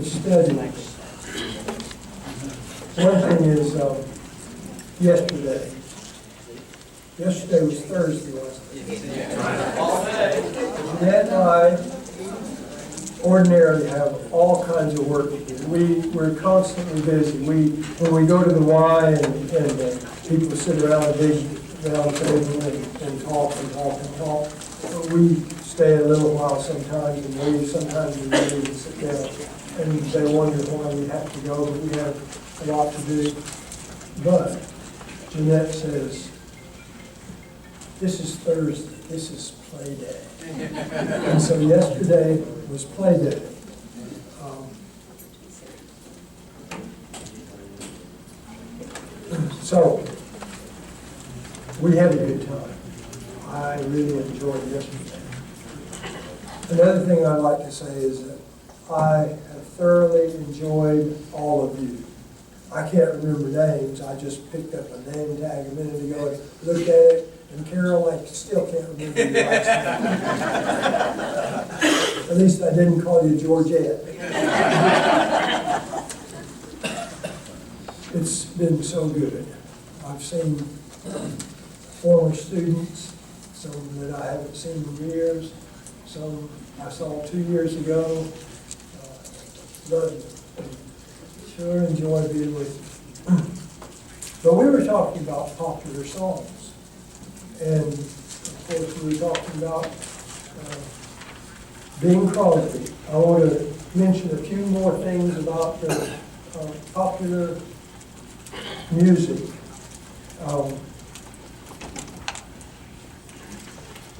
of studies. One thing is, yesterday was Thursday, wasn't it? Jeanette and I ordinarily have all kinds of work to do. We're constantly busy. When we go to the Y and people sit around a big round table and talk, we stay a little while sometimes and leave. Sometimes we leave and sit down. And they wonder why we have to go, but we have a lot to do. But Jeanette says, this is Thursday, this is play day. And so yesterday was play day. So we had a good time. I really enjoyed yesterday. Another thing I'd like to say is that I have thoroughly enjoyed all of you. I can't remember names. I just picked up a name tag a minute ago and looked at it. And Carol, I still can't remember your last name. At least I didn't call you Georgette. It's been so good. I've seen former students, some that I haven't seen in years, some I saw 2 years ago. Love you. Sure enjoy being with you. But we were talking about popular songs. And of course, we were talking about Bing Crosby. I want to mention a few more things about the popular music.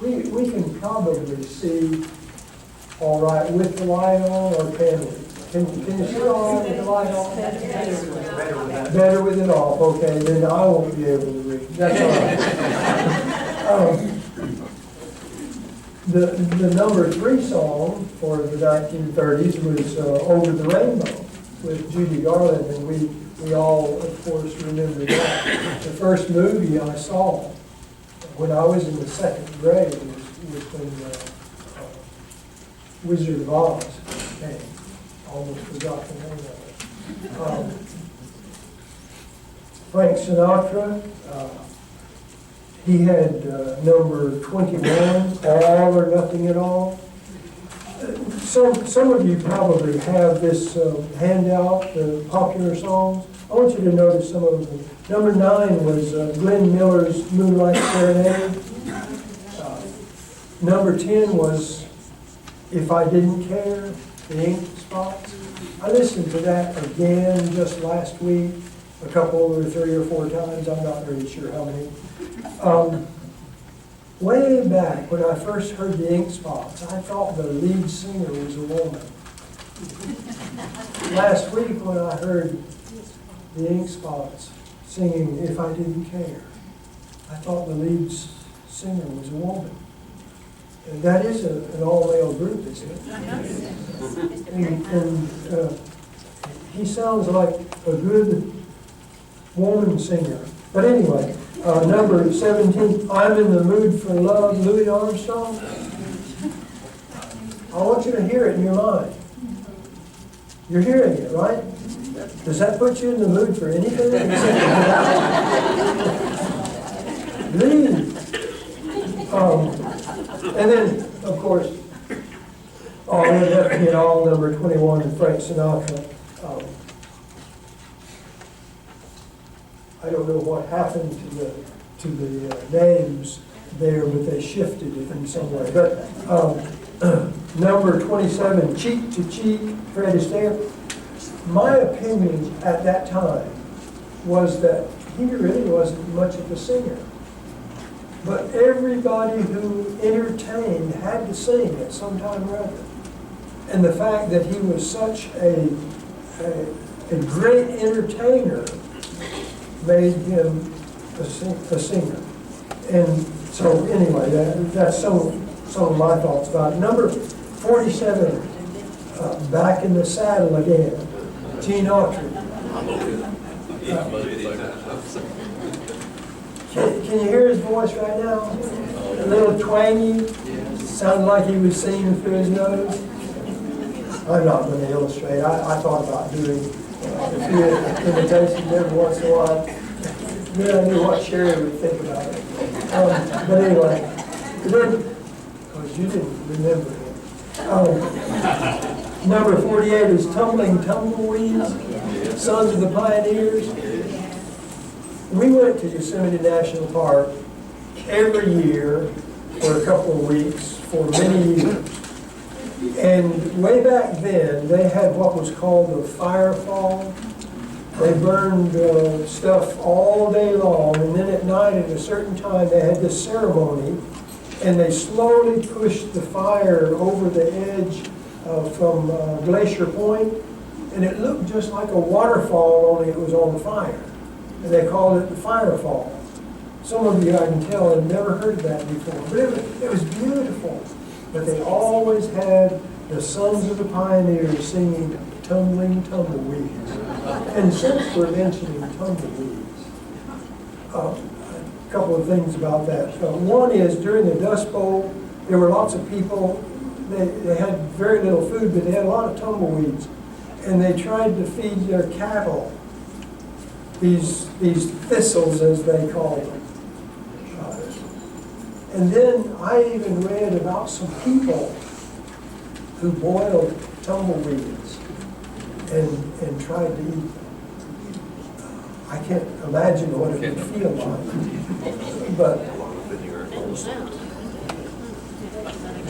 We can probably see all right with the light on, or can we? Can you see all right with the light on? Better with it off. Okay, then I won't be able to read. That's all right. The number 3 song for the 1930s was Over the Rainbow with Judy Garland, and we all, of course, remember that. The first movie I saw when I was in the 2nd grade was when Wizard of Oz came. Almost forgot the name of it. Frank Sinatra, he had number 21, All or Nothing at All. Some of you probably have this handout, the popular songs. I want you to notice some of them. Number 9 was Glenn Miller's Moonlight Serenade. Number 10 was If I Didn't Care, the Ink Spots. I listened to that again just last week, a couple or 3 or 4 times. I'm not really sure how many. Way back when I first heard the Ink Spots, I thought the lead singer was a woman. Last week when I heard the Ink Spots singing If I Didn't Care, I thought the lead singer was a woman. And that is an all-male group, isn't it? And he sounds like a good woman singer. But anyway, number 17, I'm in the Mood for Love, Louis Armstrong. I want you to hear it in your mind. You're hearing it, right? Does that put you in the mood for anything? Leave. And then, of course, All or Nothing at All, number 21, Frank Sinatra. I don't know what happened to the names there, but they shifted it in some way. But number 27, Cheek to Cheek, Fred Astaire. My opinion at that time was that he really wasn't much of a singer. But everybody who entertained had to sing at some time or other. And the fact that he was such a great entertainer made him a singer. And so anyway, that's some of my thoughts about it. Number 47, Back in the Saddle Again, Gene Autry. Can you hear his voice right now? A little twangy. Sounded like he was singing through his nose. I'm not going to illustrate. I thought about doing a few imitations every once in a while. Then I knew what Sherry would think about it. But anyway, then, because you didn't remember him. Number 48 is Tumbling Tumbleweeds, Sons of the Pioneers. We went to Yosemite National Park every year for a couple of weeks for many years. And way back then, they had what was called the firefall. They burned stuff all day long, and then at night at a certain time they had this ceremony, and they slowly pushed the fire over the edge from Glacier Point, and it looked just like a waterfall, only it was on fire. And they called it the firefall. Some of you, I can tell, have never heard of that before, but it was beautiful. But they always had the Sons of the Pioneers singing Tumbling Tumbleweeds. And since we're mentioning tumbleweeds, a couple of things about that. One is during the Dust Bowl, there were lots of people, they had very little food, but they had a lot of tumbleweeds. And they tried to feed their cattle these thistles, as they call them. And then I even read about some people who boiled tumbleweeds and tried to eat them. I can't imagine what it would feel like. But,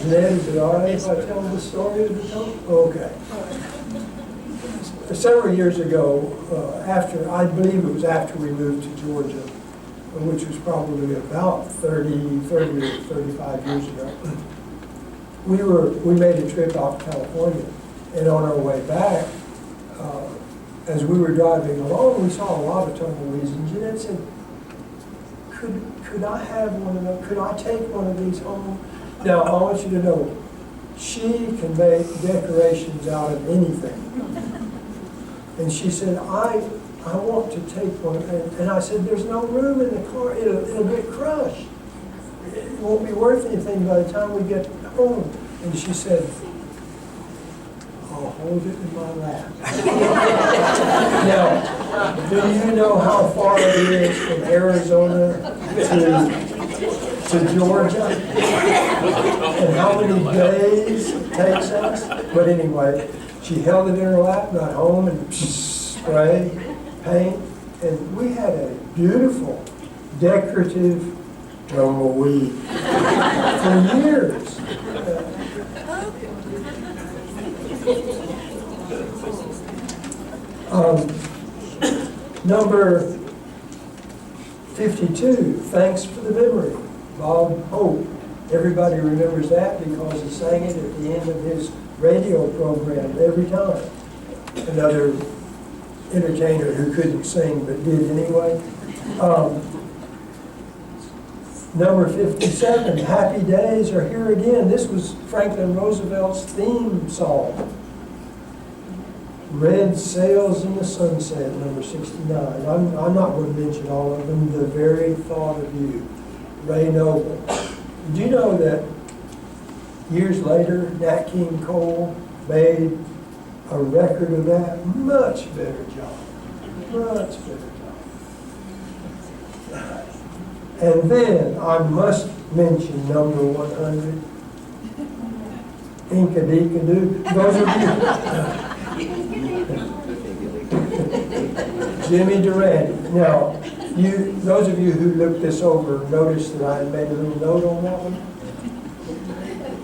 Ned, is it all right if I tell the story of the tumbleweed? Okay. Several years ago, I believe it was after we moved to Georgia, which was probably about 30 or 35 years ago, we made a trip out to California. And on our way back, as we were driving along, we saw a lot of tumbleweeds. And Jeanette said, could I have one of them? Could I take one of these home? Now, I want you to know, she can make decorations out of anything. And she said, I want to take one. And I said, there's no room in the car. It'll get crushed. It won't be worth anything by the time we get home. And she said, I'll hold it in my lap. Now, do you know how far it is from Arizona to Georgia? And how many days it takes us? But anyway, she held it in her lap, got home, and spray, paint, and we had a beautiful, decorative tumbleweed for years. Number 52, Thanks for the Memory, Bob Hope. Everybody remembers that because he sang it at the end of his radio program every time. Another entertainer who couldn't sing but did anyway. Number 57, Happy Days Are Here Again. This was Franklin Roosevelt's theme song. Red Sails in the Sunset, number 69. I'm not going to mention all of them. The Very Thought of You, Ray Noble. Did you know that years later, Nat King Cole made a record of that? Much better job. Much better job. And then I must mention number 100, Inka-Dee-Ka-Doo. Those of you, Jimmy Durante. Now, those of you who looked this over noticed that I made a little note on that one.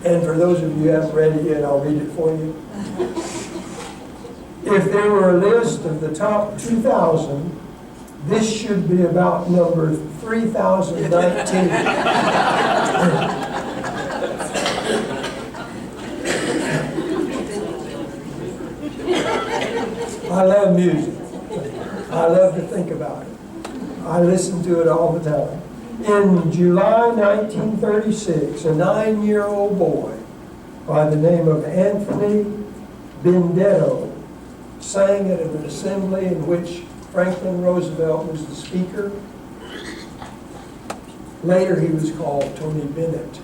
And for those of you who haven't read it yet, I'll read it for you. If there were a list of the top 2,000, this should be about number 3,019. I love music. I love to think about it. I listen to it all the time. In July 1936, a 9-year-old boy by the name of Anthony Benedetto sang at an assembly in which Franklin Roosevelt was the speaker. Later he was called Tony Bennett.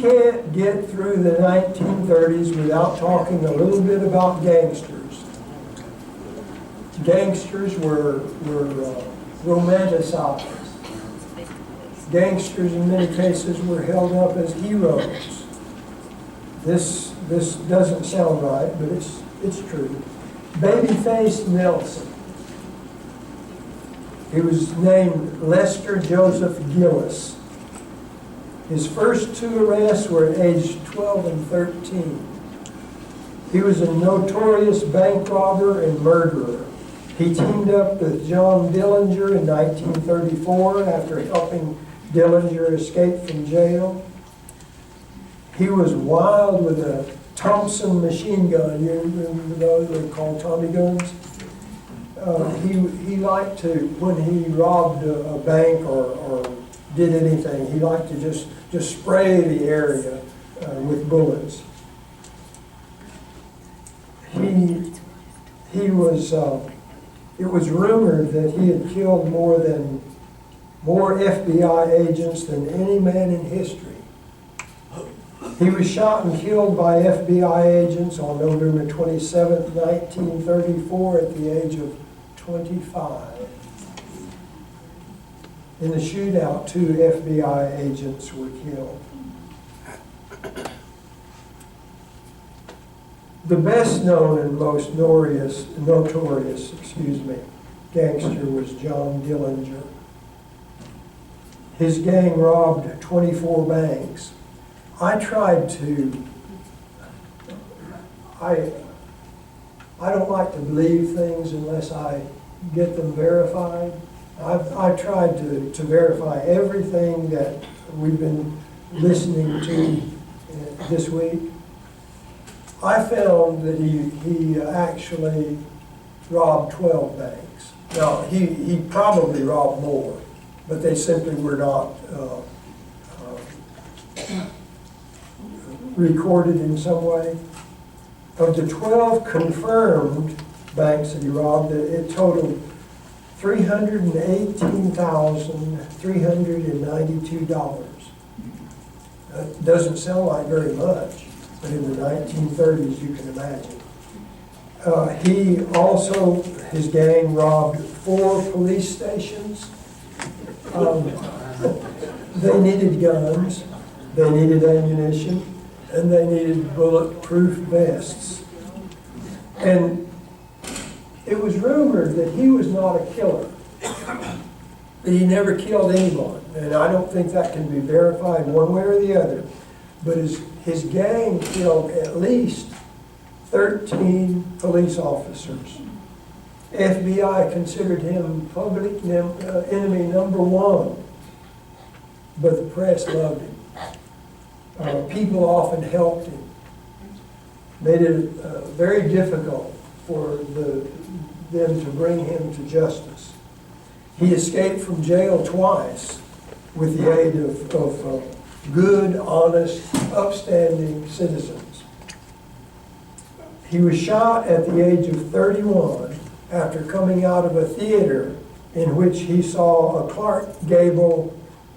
can't get through the 1930s without talking a little bit about gangsters. Gangsters were romanticized. Gangsters in many cases were held up as heroes. This doesn't sound right, but it's true. Babyface Nelson. He was named Lester Joseph Gillis. His first two arrests were at age 12 and 13. He was a notorious bank robber and murderer. He teamed up with John Dillinger in 1934 after helping Dillinger escape from jail. He was wild with a Thompson machine gun. You remember those? They were called Tommy guns. He liked to, when he robbed a bank or did anything, he liked to just spray the area with bullets. He was. It was rumored that he had killed more FBI agents than any man in history. He was shot and killed by FBI agents on November 27, 1934, at the age of 25. In the shootout, 2 FBI agents were killed. The best known and most notorious gangster was John Dillinger. His gang robbed 24 banks. I don't like to believe things unless I get them verified. I tried to verify everything that we've been listening to this week. I found that he actually robbed 12 banks. Now, he probably robbed more, but they simply were not recorded in some way. Of the 12 confirmed banks that he robbed, it totaled $318,392. That doesn't sound like very much, but in the 1930s, you can imagine. His gang robbed 4 police stations. They needed guns, they needed ammunition, and they needed bulletproof vests. And it was rumored that he was not a killer, that he never killed anyone. And I don't think that can be verified one way or the other. But his gang killed at least 13 police officers. FBI considered him public enemy number 1, but the press loved him. People often helped him, made it very difficult for them to bring him to justice. He escaped from jail twice with the aid of good, honest, upstanding citizens. He was shot at the age of 31 after coming out of a theater in which he saw a Clark Gable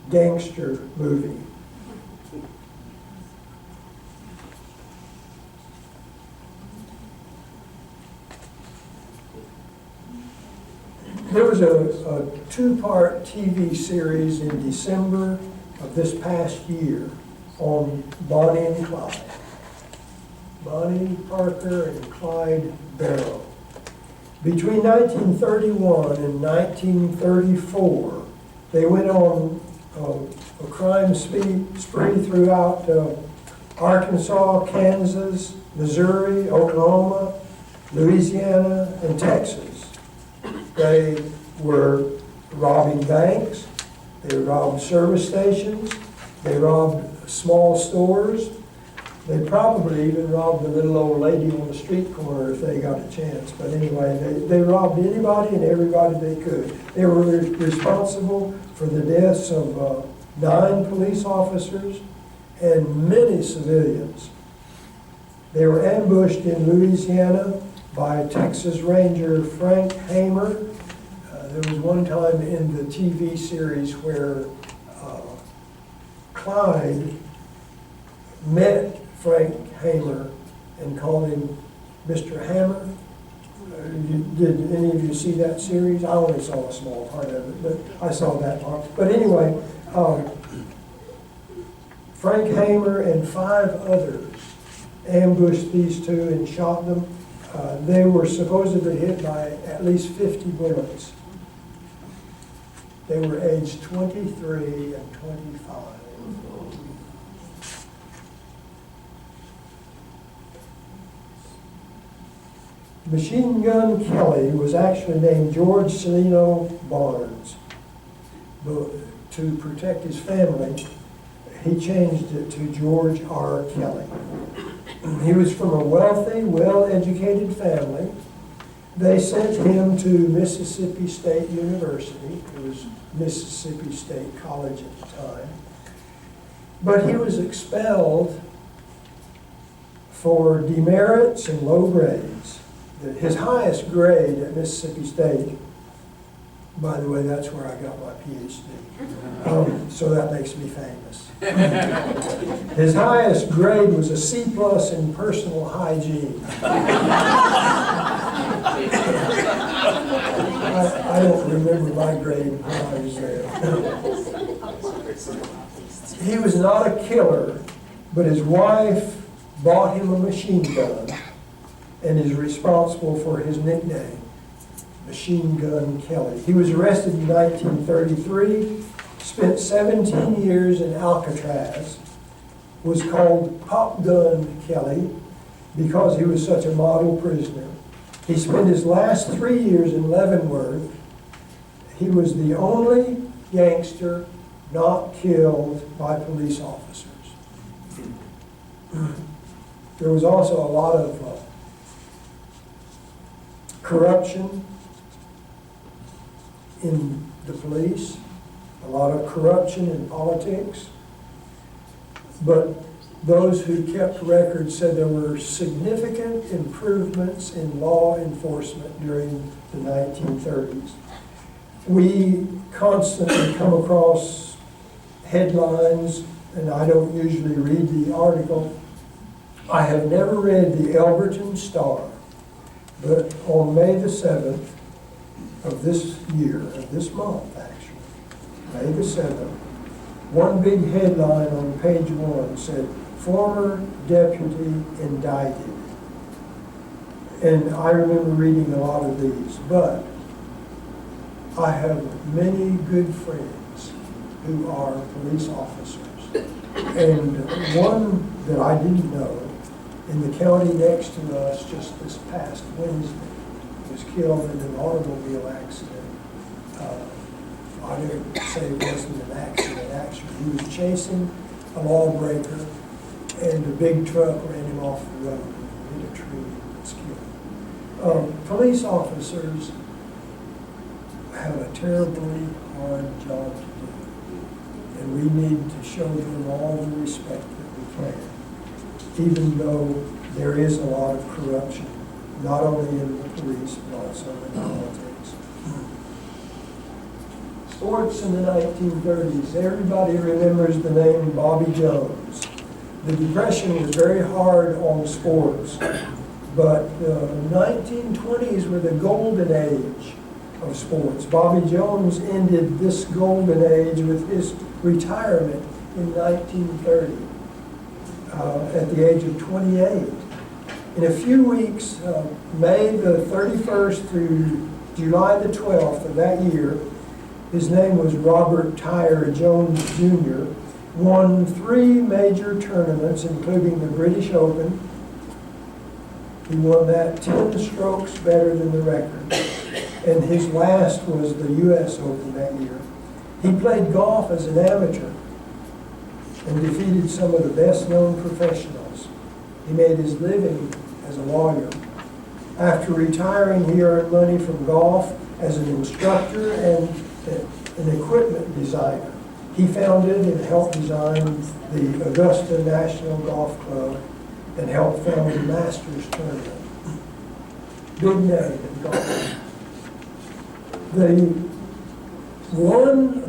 gangster movie. There was a 2-part TV series in December of this past year on Bonnie and Clyde. Bonnie Parker and Clyde Barrow. Between 1931 and 1934, they went on a crime spree throughout Arkansas, Kansas, Missouri, Oklahoma, Louisiana, and Texas. They were robbing banks, they robbed service stations, they robbed small stores, they probably even robbed the little old lady on the street corner if they got a chance. But anyway, they robbed anybody and everybody they could. They were responsible for the deaths of 9 police officers and many civilians. They were ambushed in Louisiana by Texas Ranger Frank Hamer. There was one time in the TV series where Clyde met Frank Hamer and called him Mr. Hammer. Did any of you see that series? I only saw a small part of it, but I saw that part. But anyway, Frank Hamer and 5 others ambushed these two and shot them. They were supposedly hit by at least 50 bullets. They were aged 23 and 25. Machine Gun Kelly was actually named George Celino Barnes. But to protect his family, he changed it to George R. Kelly. He was from a wealthy, well-educated family. They sent him to Mississippi State University. It was Mississippi State College at the time. But he was expelled for demerits and low grades. His highest grade at Mississippi State, by the way, that's where I got my PhD. So that makes me famous. His highest grade was a C+ in personal hygiene. I don't remember my grade when I was there. He was not a killer, but his wife bought him a machine gun and is responsible for his nickname, Machine Gun Kelly. He was arrested in 1933, spent 17 years in Alcatraz, was called Pop Gun Kelly because he was such a model prisoner. He spent his last 3 years in Leavenworth. He was the only gangster not killed by police officers. There was also a lot of corruption in the police, a lot of corruption in politics, but those who kept records said there were significant improvements in law enforcement during the 1930s. We constantly come across headlines, and I don't usually read the article. I have never read the Elberton Star, but on May the 7th of this year, of this month actually, May the 7th, one big headline on page 1 said, "Former deputy indicted." And I remember reading a lot of these, but I have many good friends who are police officers. And one that I didn't know, in the county next to us just this past Wednesday, was killed in an automobile accident. I didn't say it wasn't an accident, actually. He was chasing a lawbreaker, and a big truck ran him off the road and hit a tree and was killed. Police officers have a terribly hard job to do, and we need to show them all the respect that we can, even though there is a lot of corruption, not only in the police, but also in politics. Sports in the 1930s, everybody remembers the name Bobby Jones. The Depression was very hard on sports, but the 1920s were the golden age of sports. Bobby Jones ended this golden age with his retirement in 1930 at the age of 28. In a few weeks, May the 31st through July the 12th of that year, his name was Robert Tyre Jones Jr., won 3 major tournaments, including the British Open. He won that 10 strokes better than the record. And his last was the U.S. Open that year. He played golf as an amateur and defeated some of the best-known professionals. He made his living as a lawyer. After retiring, he earned money from golf as an instructor and an equipment designer. He founded and helped design the Augusta National Golf Club and helped found the Masters Tournament. Big name in golf.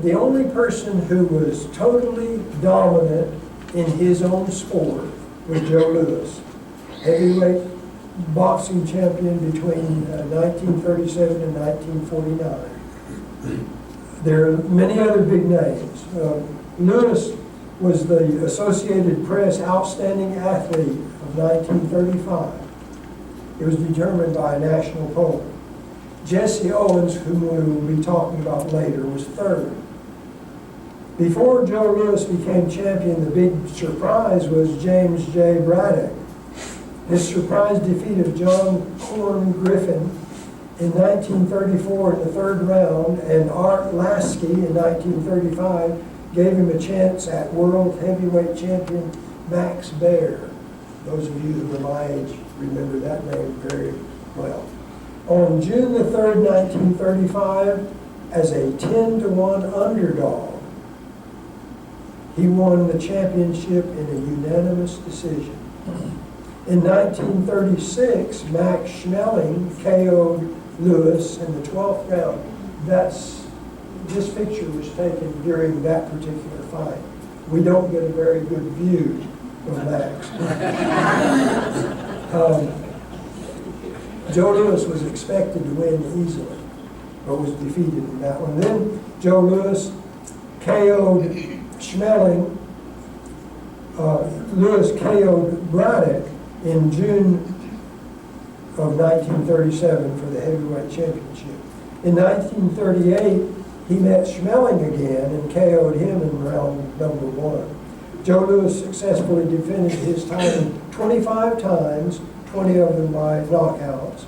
The only person who was totally dominant in his own sport with Joe Louis, heavyweight boxing champion between 1937 and 1949. There are many other big names. Louis was the Associated Press Outstanding Athlete of 1935. It was determined by a national poll. Jesse Owens, whom we will be talking about later, was third. Before Joe Louis became champion, the big surprise was James J. Braddock. His surprise defeat of John Corn Griffin in 1934 in the third round and Art Lasky in 1935 gave him a chance at world heavyweight champion Max Baer. Those of you who are my age remember that name very well. On June the 3rd, 1935, as a 10-to-1 underdog, he won the championship in a unanimous decision. In 1936, Max Schmeling KO'd Louis in the 12th round. This picture was taken during that particular fight. We don't get a very good view of Max. Joe Louis was expected to win easily, but was defeated in that one. Then Joe Louis KO'd Schmeling. Louis KO'd Braddock in June of 1937 for the heavyweight championship. In 1938, he met Schmeling again and KO'd him in round number 1. Joe Louis successfully defended his title 25 times, 20 of them by knockouts,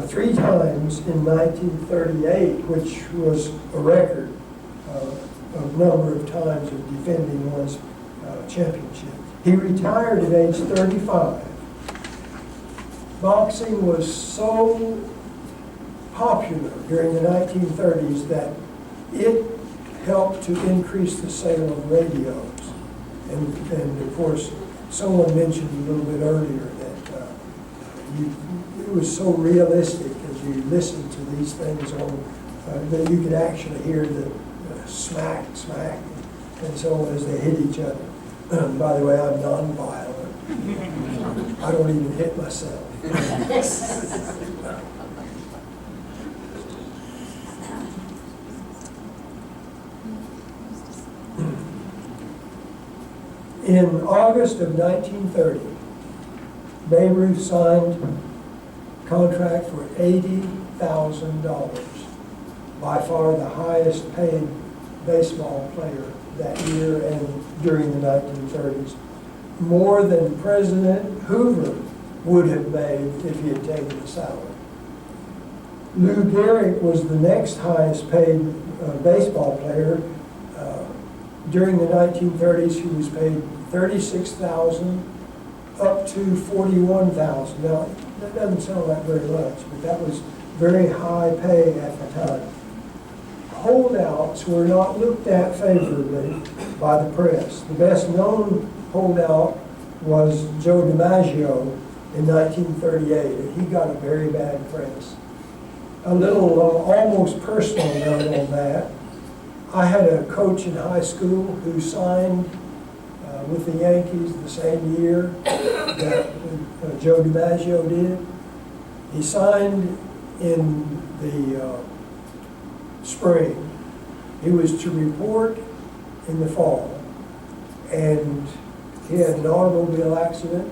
3 times in 1938, which was a record of number of times of defending one's championship. He retired at age 35. Boxing was so popular during the 1930s that it helped to increase the sale of radios. And of course, someone mentioned a little bit earlier that it was so realistic as you listened to these things on, that you could actually hear the smack, smack, and so on as they hit each other. By the way, I'm non-violent. I don't even hit myself. In August of 1930, Babe Ruth signed a contract for $80,000, by far the highest paid baseball player that year and during the 1930s, more than President Hoover would have made if he had taken a salary. Lou Gehrig was the next highest paid baseball player. During the 1930s, he was paid $36,000 up to $41,000. Now, that doesn't sound like very much, but that was very high pay at the time. Holdouts were not looked at favorably by the press. The best known holdout was Joe DiMaggio in 1938, and he got a very bad press. A little almost personal note on that. I had a coach in high school who signed with the Yankees the same year that Joe DiMaggio did. He signed in the spring. He was to report in the fall, and he had an automobile accident.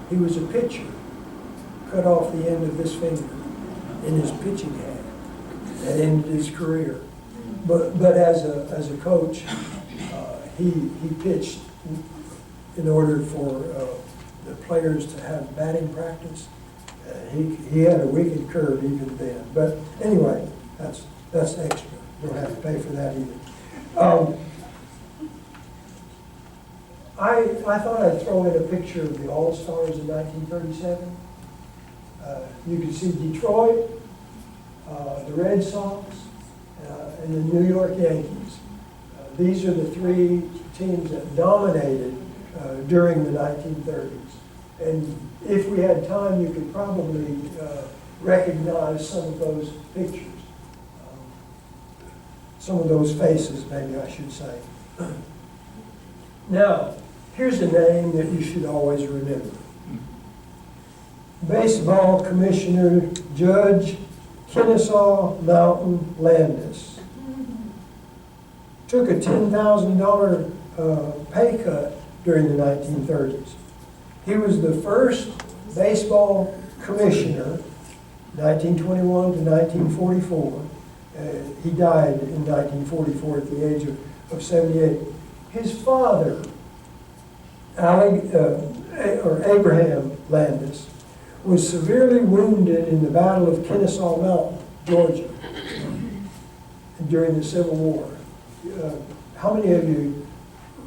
He was a pitcher, cut off the end of this finger in his pitching hand. That ended his career. But as a coach, he pitched in order for the players to have batting practice. He had a wicked curve even then. But anyway, that's extra. You don't have to pay for that either. I thought I'd throw in a picture of the All-Stars in 1937. You can see Detroit, the Red Sox, and the New York Yankees. These are the 3 teams that dominated during the 1930s. And if we had time, you could probably recognize some of those pictures. Some of those faces, maybe I should say. Now, Here's a name that you should always remember. Baseball Commissioner Judge Kennesaw Mountain Landis took a $10,000 pay cut during the 1930s. He was the first baseball commissioner, 1921 to 1944. He died in 1944 at the age of 78. His father, Abraham Landis, was severely wounded in the Battle of Kennesaw Mountain, Georgia, during the Civil War. How many of you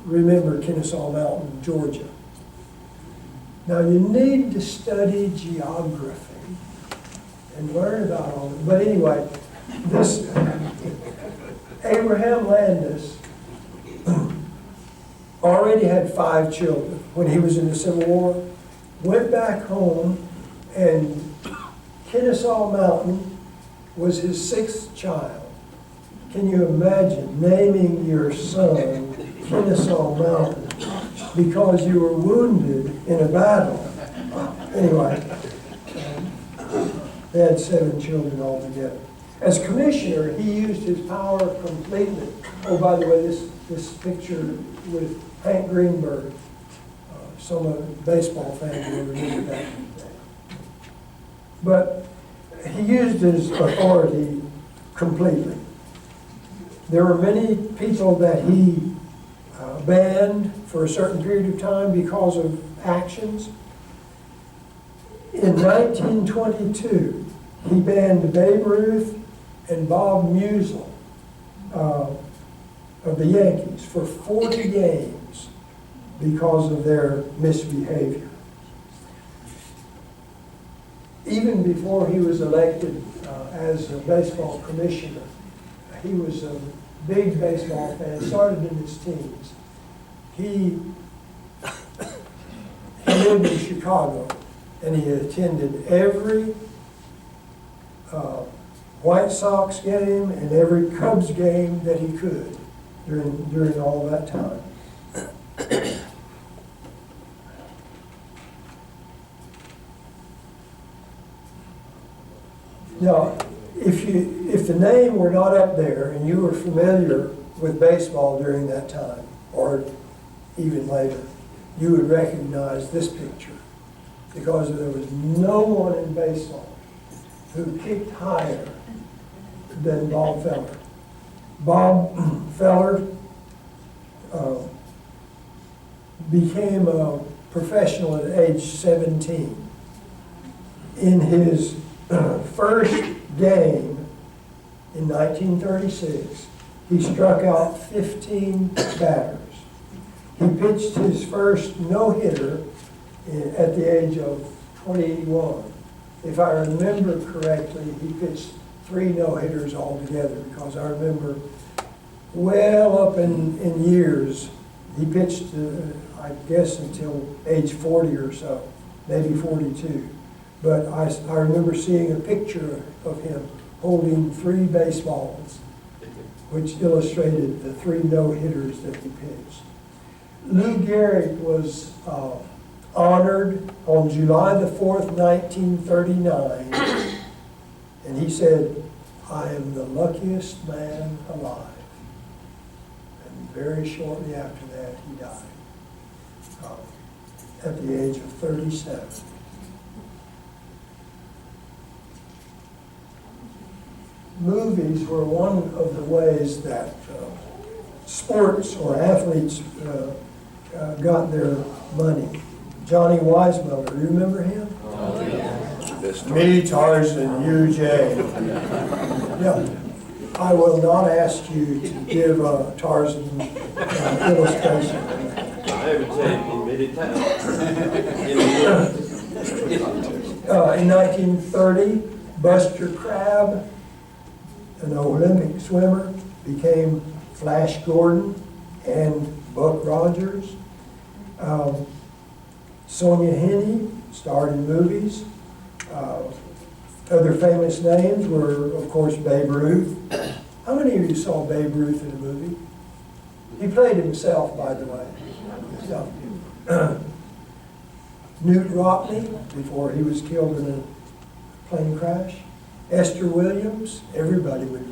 remember Kennesaw Mountain, Georgia? Now, you need to study geography and learn about all of it. But anyway, this Abraham Landis already had 5 children when he was in the Civil War, went back home, and Kennesaw Mountain was his 6th child. Can you imagine naming your son Kennesaw Mountain because you were wounded in a battle? Anyway, they had 7 children altogether. As commissioner, he used his power completely. Oh, by the way, this picture with Hank Greenberg, some of the baseball fans will remember that. But he used his authority completely. There were many people that he banned for a certain period of time because of actions. In 1922, he banned Babe Ruth and Bob Musial of the Yankees for 40 games because of their misbehavior. Even before he was elected as a baseball commissioner, he was a big baseball fan, started in his teens. He lived in Chicago, and he attended every White Sox game and every Cubs game that he could during all that time. Now, if the name were not up there and you were familiar with baseball during that time, or even later, you would recognize this picture because there was no one in baseball who kicked higher than Bob Feller. Bob Feller became a professional at age 17. In his first game in 1936, he struck out 15 batters. He pitched his first no-hitter at the age of 21. If I remember correctly, he pitched 3 no-hitters altogether, because I remember well up in years, he pitched, I guess, until age 40 or so, maybe 42. But I remember seeing a picture of him holding 3 baseballs, which illustrated the 3 no-hitters that he pitched. Lou Gehrig was honored on July the 4th, 1939, and he said, "I am the luckiest man alive." And very shortly after that, he died at the age of 37. Movies were one of the ways that sports or athletes got their money. Johnny Weissmuller, you remember him? Oh, yeah. Me, Tarzan, you, Jay. Yeah. I will not ask you to give a Tarzan illustration. I haven't said it in many times. In 1930, Buster Crabbe, an Olympic swimmer, became Flash Gordon and Buck Rogers. Sonia Henney starred in movies. Other famous names were, of course, Babe Ruth. How many of you saw Babe Ruth in a movie? He played himself, by the way. So, Newt Rockney, before he was killed in a plane crash. Esther Williams, everybody would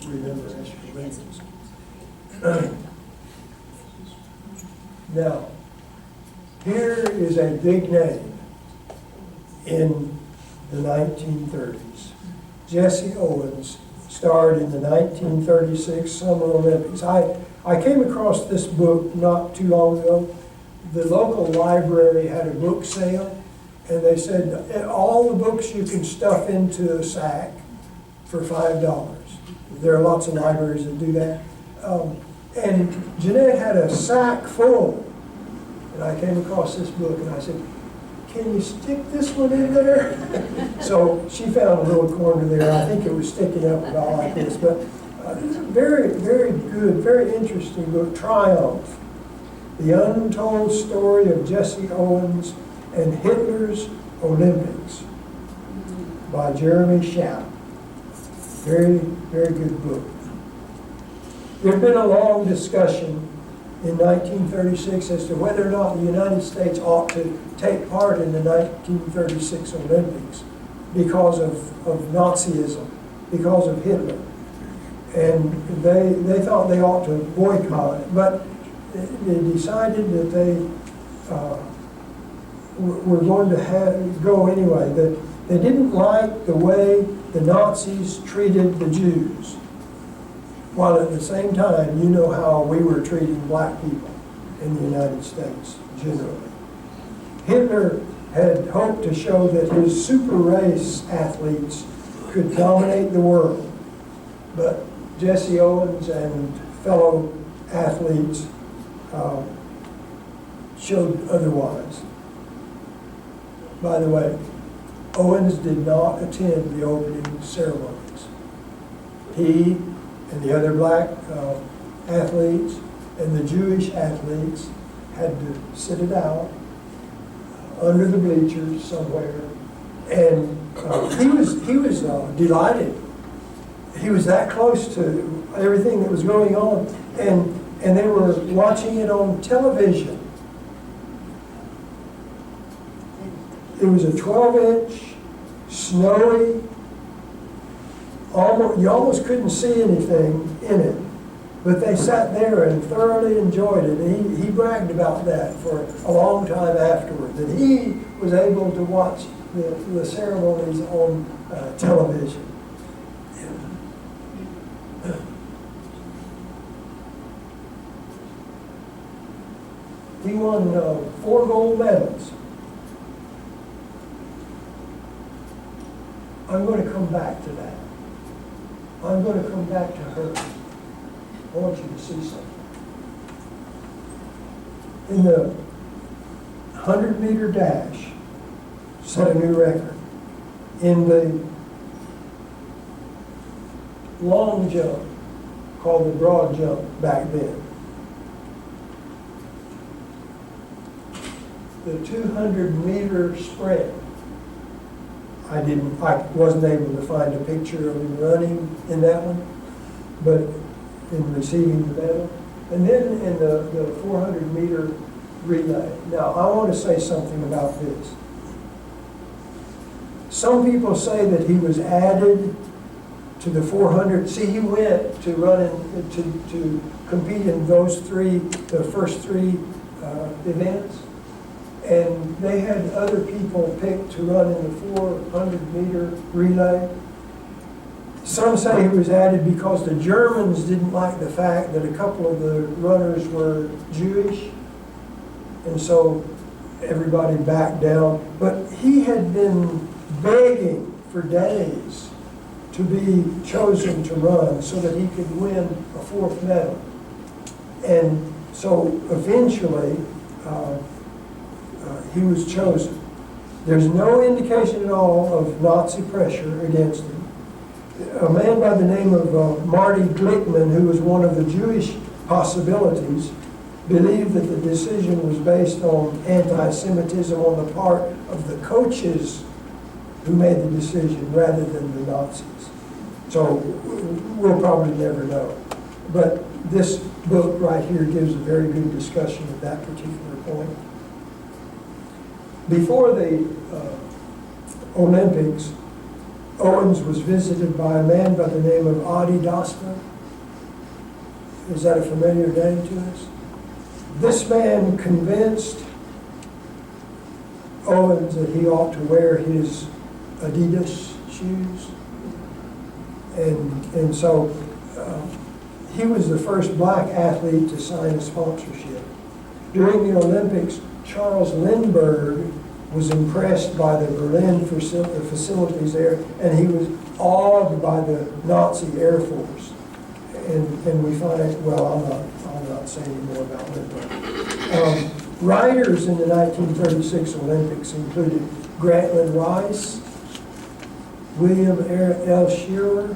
remember Esther Williams. Now, here is a big name in the 1930s. Jesse Owens starred in the 1936 Summer Olympics. I came across this book not too long ago. The local library had a book sale, and they said all the books you can stuff into a sack for $5. There are lots of libraries that do that. And Jeanette had a sack full, and I came across this book, and I said, "Can you stick this one in there?" So she found a little corner there. I think it was sticking up about like this, but very, very good, very interesting book, Triumph. The Untold Story of Jesse Owens and Hitler's Olympics by Jeremy Schaap. Very, very good book. There had been a long discussion in 1936 as to whether or not the United States ought to take part in the 1936 Olympics because of Nazism, because of Hitler. And they thought they ought to boycott it, but they decided that they were going to go anyway. They didn't like the way the Nazis treated the Jews, while at the same time, you know how we were treating black people in the United States generally. Hitler had hoped to show that his super race athletes could dominate the world, but Jesse Owens and fellow athletes showed otherwise. By the way, Owens did not attend the opening ceremonies. He and the other black athletes and the Jewish athletes had to sit it out under the bleachers somewhere, and he was delighted. He was that close to everything that was going on, and they were watching it on television. It was a 12-inch, snowy, you almost couldn't see anything in it, but they sat there and thoroughly enjoyed it. And he bragged about that for a long time afterward, that he was able to watch the ceremonies on television. He won 4 gold medals. I'm going to come back to that. I'm going to come back to her. I want you to see something. In the 100-meter dash, set a new record. In the long jump, called the broad jump back then, the 200-meter sprint, I wasn't able to find a picture of him running in that one, but in receiving the medal. And then in the 400-meter relay. Now, I want to say something about this. Some people say that he was added to the 400. See, he went to run to compete in those the first three events. And they had other people picked to run in the 400-meter relay. Some say he was added because the Germans didn't like the fact that a couple of the runners were Jewish, and so everybody backed down. But he had been begging for days to be chosen to run so that he could win a 4th medal. And so eventually, he was chosen. There's no indication at all of Nazi pressure against him. A man by the name of Marty Glickman, who was one of the Jewish possibilities, believed that the decision was based on anti-Semitism on the part of the coaches who made the decision rather than the Nazis. So we'll probably never know. But this book right here gives a very good discussion of that particular point. Before the Olympics, Owens was visited by a man by the name of Adi Dasta. Is that a familiar name to us? This man convinced Owens that he ought to wear his Adidas shoes. And so he was the first black athlete to sign a sponsorship. During the Olympics, Charles Lindbergh was impressed by the Berlin facilities there, and he was awed by the Nazi Air Force. And we find, well, I'll not say any more about Lindbergh. Riders in the 1936 Olympics included Grantland Rice, William L. Shearer,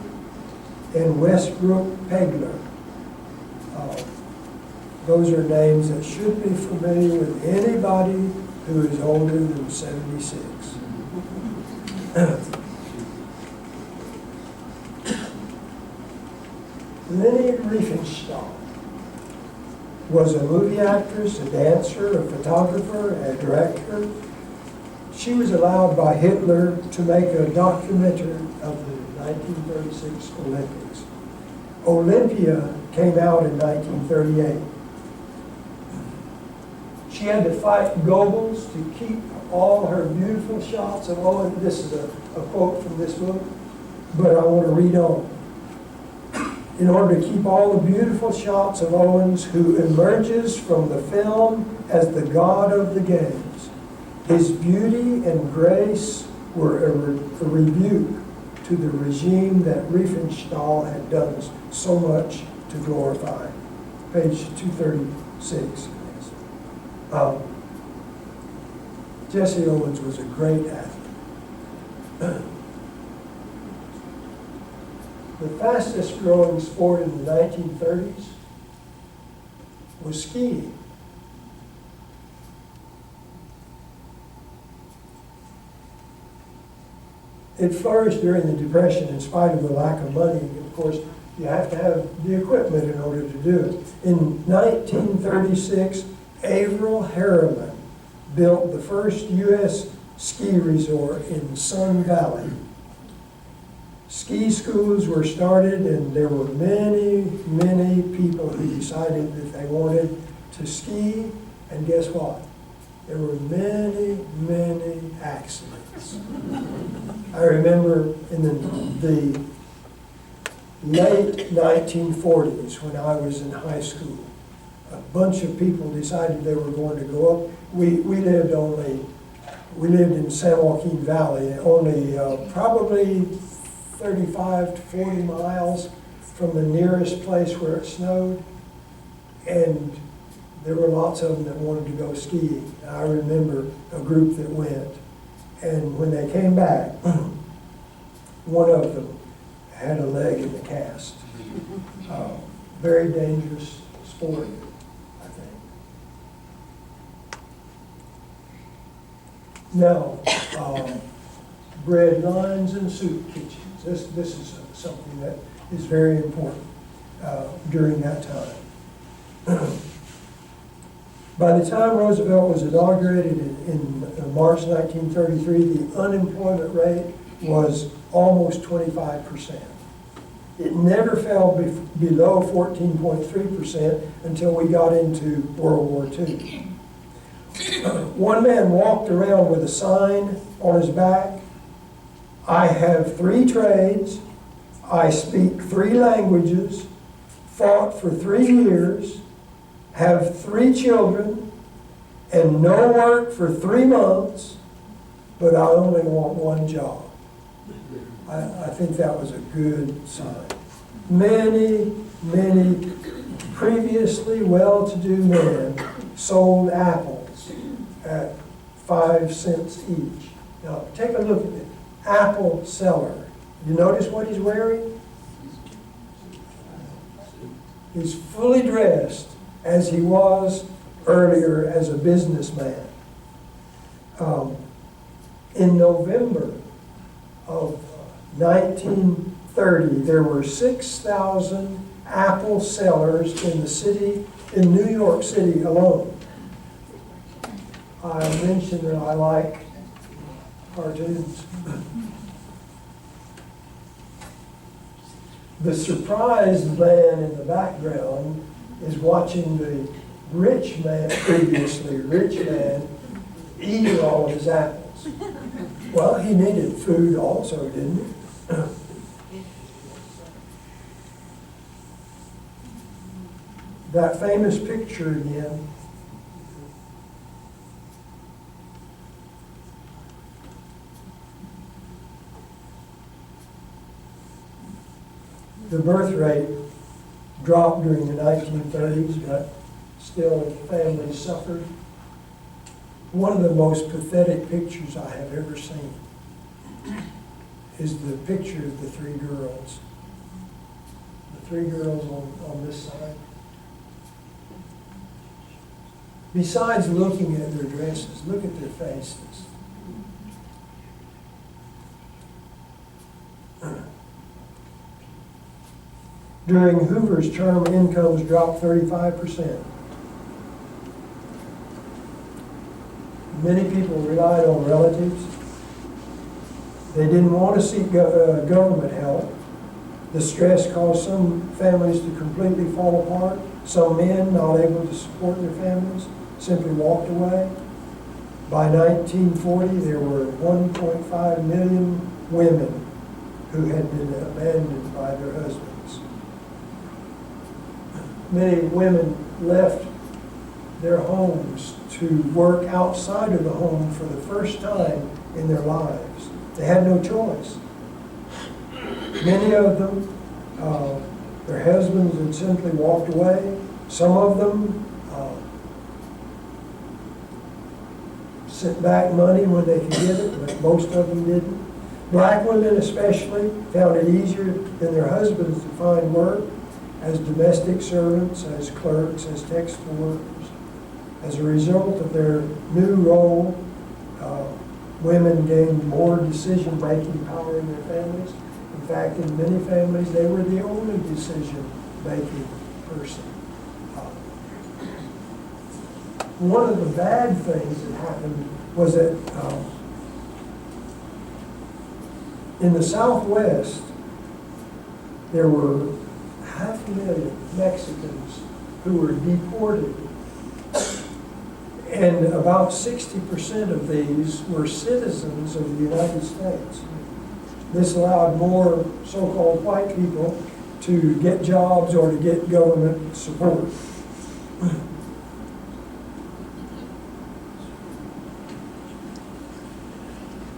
and Westbrook Pegler. Those are names that should be familiar with anybody who is older than 76. Leni Riefenstahl was a movie actress, a dancer, a photographer, a director. She was allowed by Hitler to make a documentary of the 1936 Olympics. Olympia came out in 1938. She had to fight Goebbels to keep all her beautiful shots of Owen. This is a quote from this book, but I want to read on. In order to keep all the beautiful shots of Owens, who emerges from the film as the god of the games. His beauty and grace were a rebuke to the regime that Riefenstahl had done so much to glorify. Page 236. Jesse Owens was a great athlete. The fastest growing sport in the 1930s was skiing. It flourished during the Depression in spite of the lack of money. Of course, you have to have the equipment in order to do it. In 1936, Averill Harriman built the first U.S. ski resort in Sun Valley. Ski schools were started, and there were many, many people who decided that they wanted to ski, and guess what? There were many, many accidents. I remember in the late 1940s, when I was in high school, a bunch of people decided they were going to go up. We lived in San Joaquin Valley, only probably 35 to 40 miles from the nearest place where it snowed, and there were lots of them that wanted to go skiing. I remember a group that went, and when they came back, one of them had a leg in the cast. Very dangerous sport, I think. Now, bread lines and soup kitchens. This is something that is very important during that time. By the time Roosevelt was inaugurated in March 1933, the unemployment rate was almost 25%. It never fell below 14.3% until we got into World War II. One man walked around with a sign on his back: I have 3 trades, I speak 3 languages, fought for 3 years, have 3 children, and no work for 3 months, but I only want 1 job. I think that was a good sign. Many, many previously well-to-do men sold apples at 5 cents each. Now, take a look at it. Apple seller. You notice what he's wearing? He's fully dressed as he was earlier as a businessman. In November of 1930, there were 6,000 apple sellers in the city, in New York City alone. I mentioned that I like cartoons. The surprised man in the background is watching the rich man, previously rich man, eat all of his apples. Well, he needed food also, didn't he? That famous picture again. The birth rate dropped during the 1930s, but still families suffered. One of the most pathetic pictures I have ever seen is the picture of the three girls. The three girls on this side. Besides looking at their dresses, look at their faces. During Hoover's term, incomes dropped 35%. Many people relied on relatives. They didn't want to seek government help. The stress caused some families to completely fall apart. Some men, not able to support their families, simply walked away. By 1940, there were 1.5 million women who had been abandoned by their husbands. Many women left their homes to work outside of the home for the first time in their lives. They had no choice. Many of them, their husbands had simply walked away. Some of them sent back money when they could get it, but most of them didn't. Black women especially found it easier than their husbands to find work as domestic servants, as clerks, as textile workers. As a result of their new role, women gained more decision-making power in their families. In fact, in many families, they were the only decision-making person. One of the bad things that happened was that in the Southwest, there were 500,000 Mexicans who were deported, and about 60% of these were citizens of the United States. This allowed more so-called white people to get jobs or to get government support.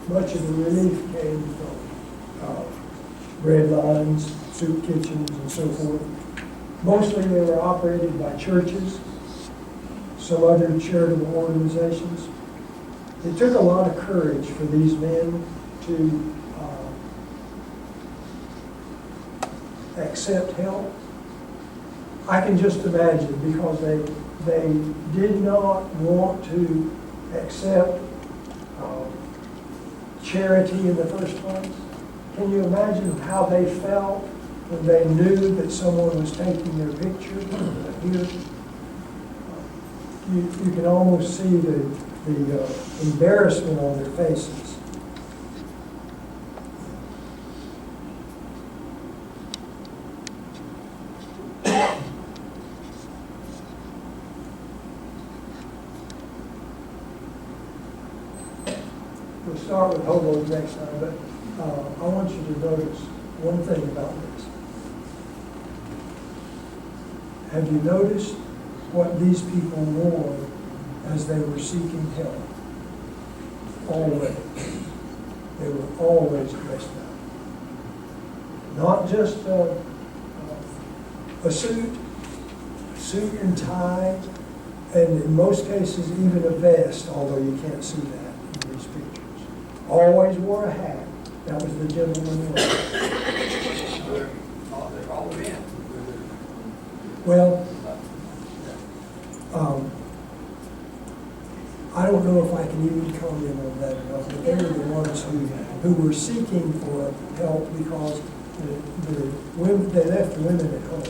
Much of the relief came from bread lines, soup kitchens, and so forth. Mostly they were operated by churches, some other charitable organizations. It took a lot of courage for these men to accept help. I can just imagine, because they did not want to accept charity in the first place. Can you imagine how they felt when they knew that someone was taking their picture here? You can almost see the embarrassment on their faces. We'll start with hobos next time, but I want you to notice one thing about this. Have you noticed what these people wore as they were seeking help? Always. They were always dressed up. Not just a suit and tie, and in most cases even a vest, although you can't see that in these pictures. Always wore a hat. That was the gentleman way. They're all men. Well, I don't know if I can even comment on that or not, but they were the ones who were seeking for help because the women, they left the women at home.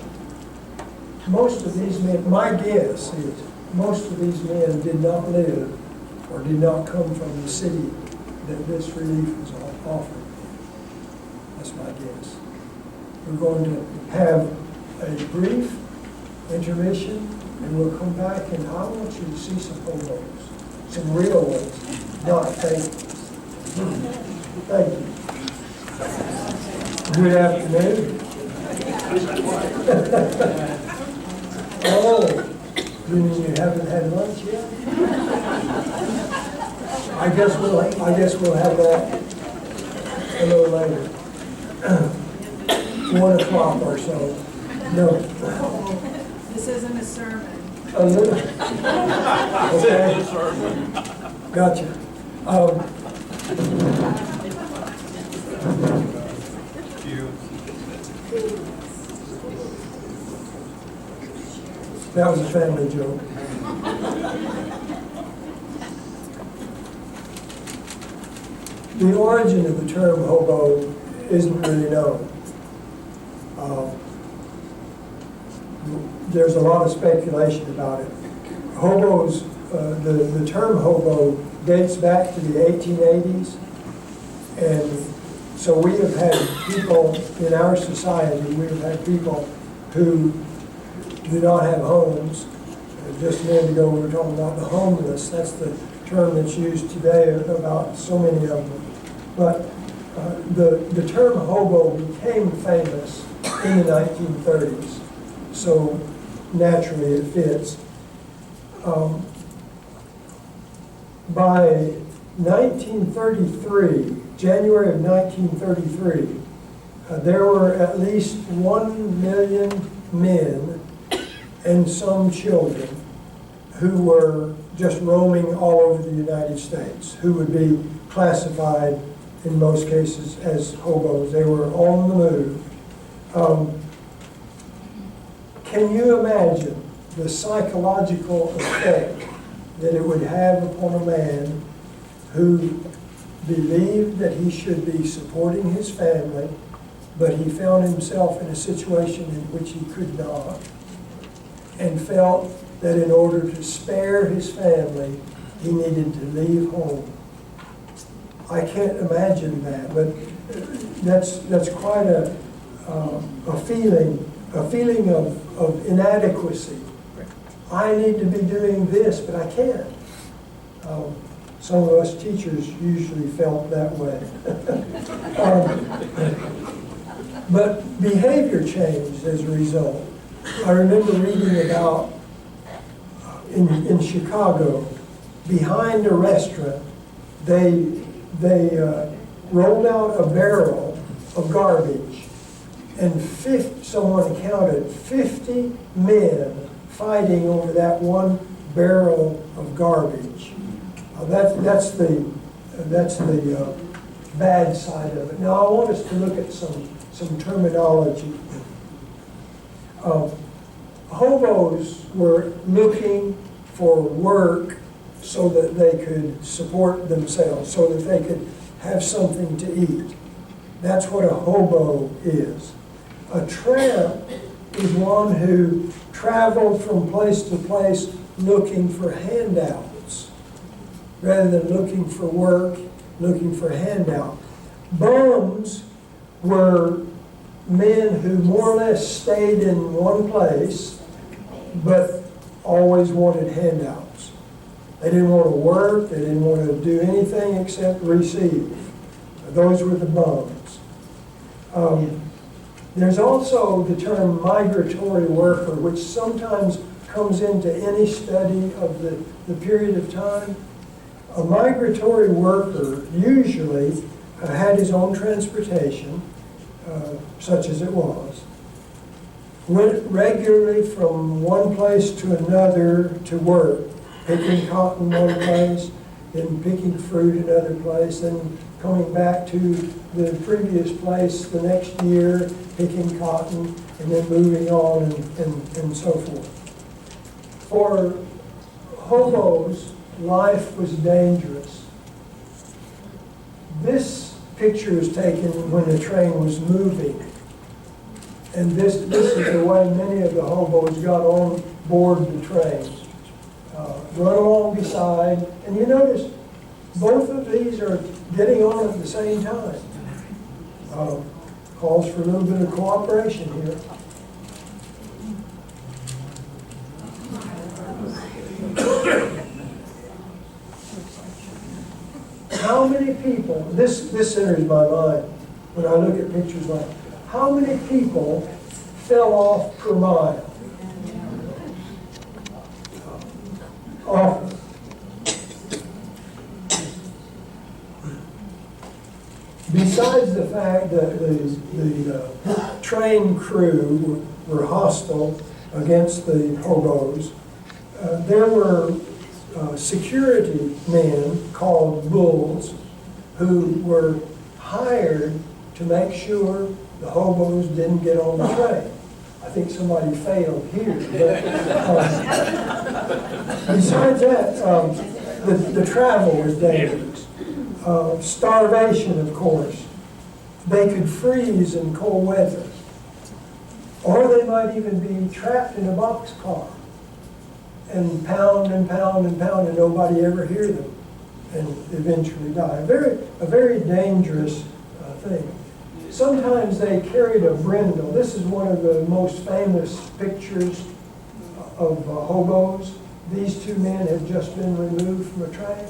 Most of these men, my guess is, most of these men did not live or did not come from the city that this relief was offered. That's my guess. We're going to have a brief intermission, and we'll come back, and I want you to see some hobos, some real ones, not fake ones. Thank you. Good afternoon. Oh, you mean you haven't had lunch yet? I guess we'll have that a little later. 1 o'clock or so. No. This isn't a sermon. A little. Okay. Gotcha. That was a family joke. The origin of the term hobo isn't really known. There's a lot of speculation about it. Hobos, the term hobo dates back to the 1880s, and so we have had people in our society, we have had people who do not have homes. Just a minute ago we were talking about the homeless. That's the term that's used today about so many of them. But the term hobo became famous in the 1930s, so naturally it fits. By 1933, January of 1933, there were at least 1 million men and some children who were just roaming all over the United States, who would be classified in most cases as hobos. They were on the move. Can you imagine the psychological effect that it would have upon a man who believed that he should be supporting his family, but he found himself in a situation in which he could not, and felt that in order to spare his family, he needed to leave home? I can't imagine that, but that's quite a feeling of inadequacy. I need to be doing this, but I can't. Some of us teachers usually felt that way. But behavior changed as a result. I remember reading about in Chicago, behind a restaurant, they rolled out a barrel of garbage, and someone counted 50 men fighting over that one barrel of garbage. That's the bad side of it. Now I want us to look at some terminology. Hobos were looking for work so that they could support themselves, so that they could have something to eat. That's what a hobo is. A tramp is one who traveled from place to place looking for handouts, rather than looking for work, looking for handout. Bums were men who more or less stayed in one place, but always wanted handouts. They didn't want to work, they didn't want to do anything except receive. Those were the bums. There's also the term migratory worker, which sometimes comes into any study of the period of time. A migratory worker usually had his own transportation, such as it was, went regularly from one place to another to work, picking cotton one place, then picking fruit another place, then coming back to the previous place the next year, picking cotton, and then moving on and so forth. For hobos, life was dangerous. This picture is taken when the train was moving. And this is the way many of the hobos got on board the train. run along beside, and you notice both of these are getting on at the same time. Calls for a little bit of cooperation here. How many people, this enters my mind when I look at pictures like, how many people fell off per mile? Often. Besides the fact that the train crew were hostile against the hobos, there were security men called bulls who were hired to make sure the hobos didn't get on the train. I think somebody failed here. But, besides that, the travel was dangerous. Starvation, of course. They could freeze in cold weather. Or they might even be trapped in a boxcar and pound and pound and pound, and nobody ever hear them, and eventually die. A very dangerous thing. Sometimes they carried a brindle. This is one of the most famous pictures of hobos. These two men have just been removed from a train.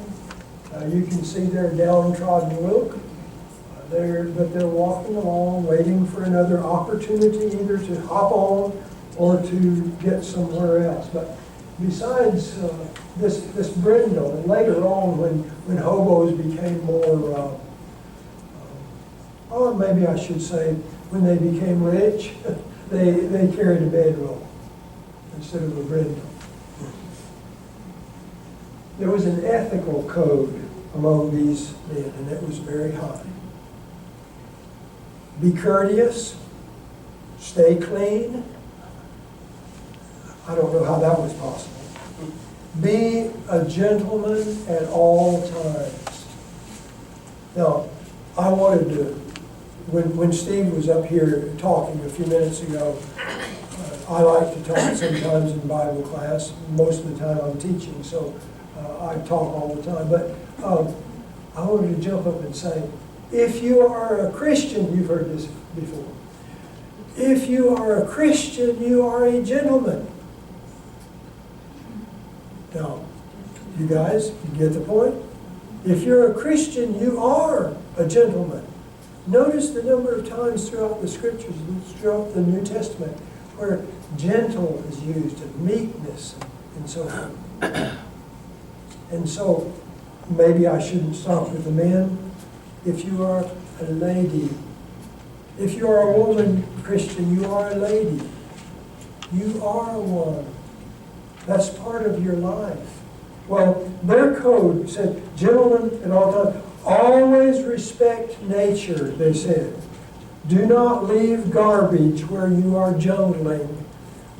You can see their downtrodden look. But they're walking along, waiting for another opportunity either to hop on or to get somewhere else. But besides this brindle, and later on when hobos became more, or maybe I should say when they became rich, they carried a bedroll instead of a brindle. There was an ethical code among these men, and it was very high. Be courteous, stay clean. I don't know how that was possible. Be a gentleman at all times. Now, I wanted to, when Steve was up here talking a few minutes ago, I like to talk sometimes in Bible class. Most of the time I'm teaching, so I talk all the time. But I wanted to jump up and say, if you are a Christian, you've heard this before. If you are a Christian, you are a gentleman. Now, you guys, you get the point? If you're a Christian, you are a gentleman. Notice the number of times throughout the scriptures, throughout the New Testament, where gentle is used, and meekness, and so on. And so, maybe I shouldn't stop with the men. If you are a lady, if you are a woman Christian, you are a lady. You are one. That's part of your life. Well, their code said, gentlemen at all times, always respect nature, they said. Do not leave garbage where you are jungling.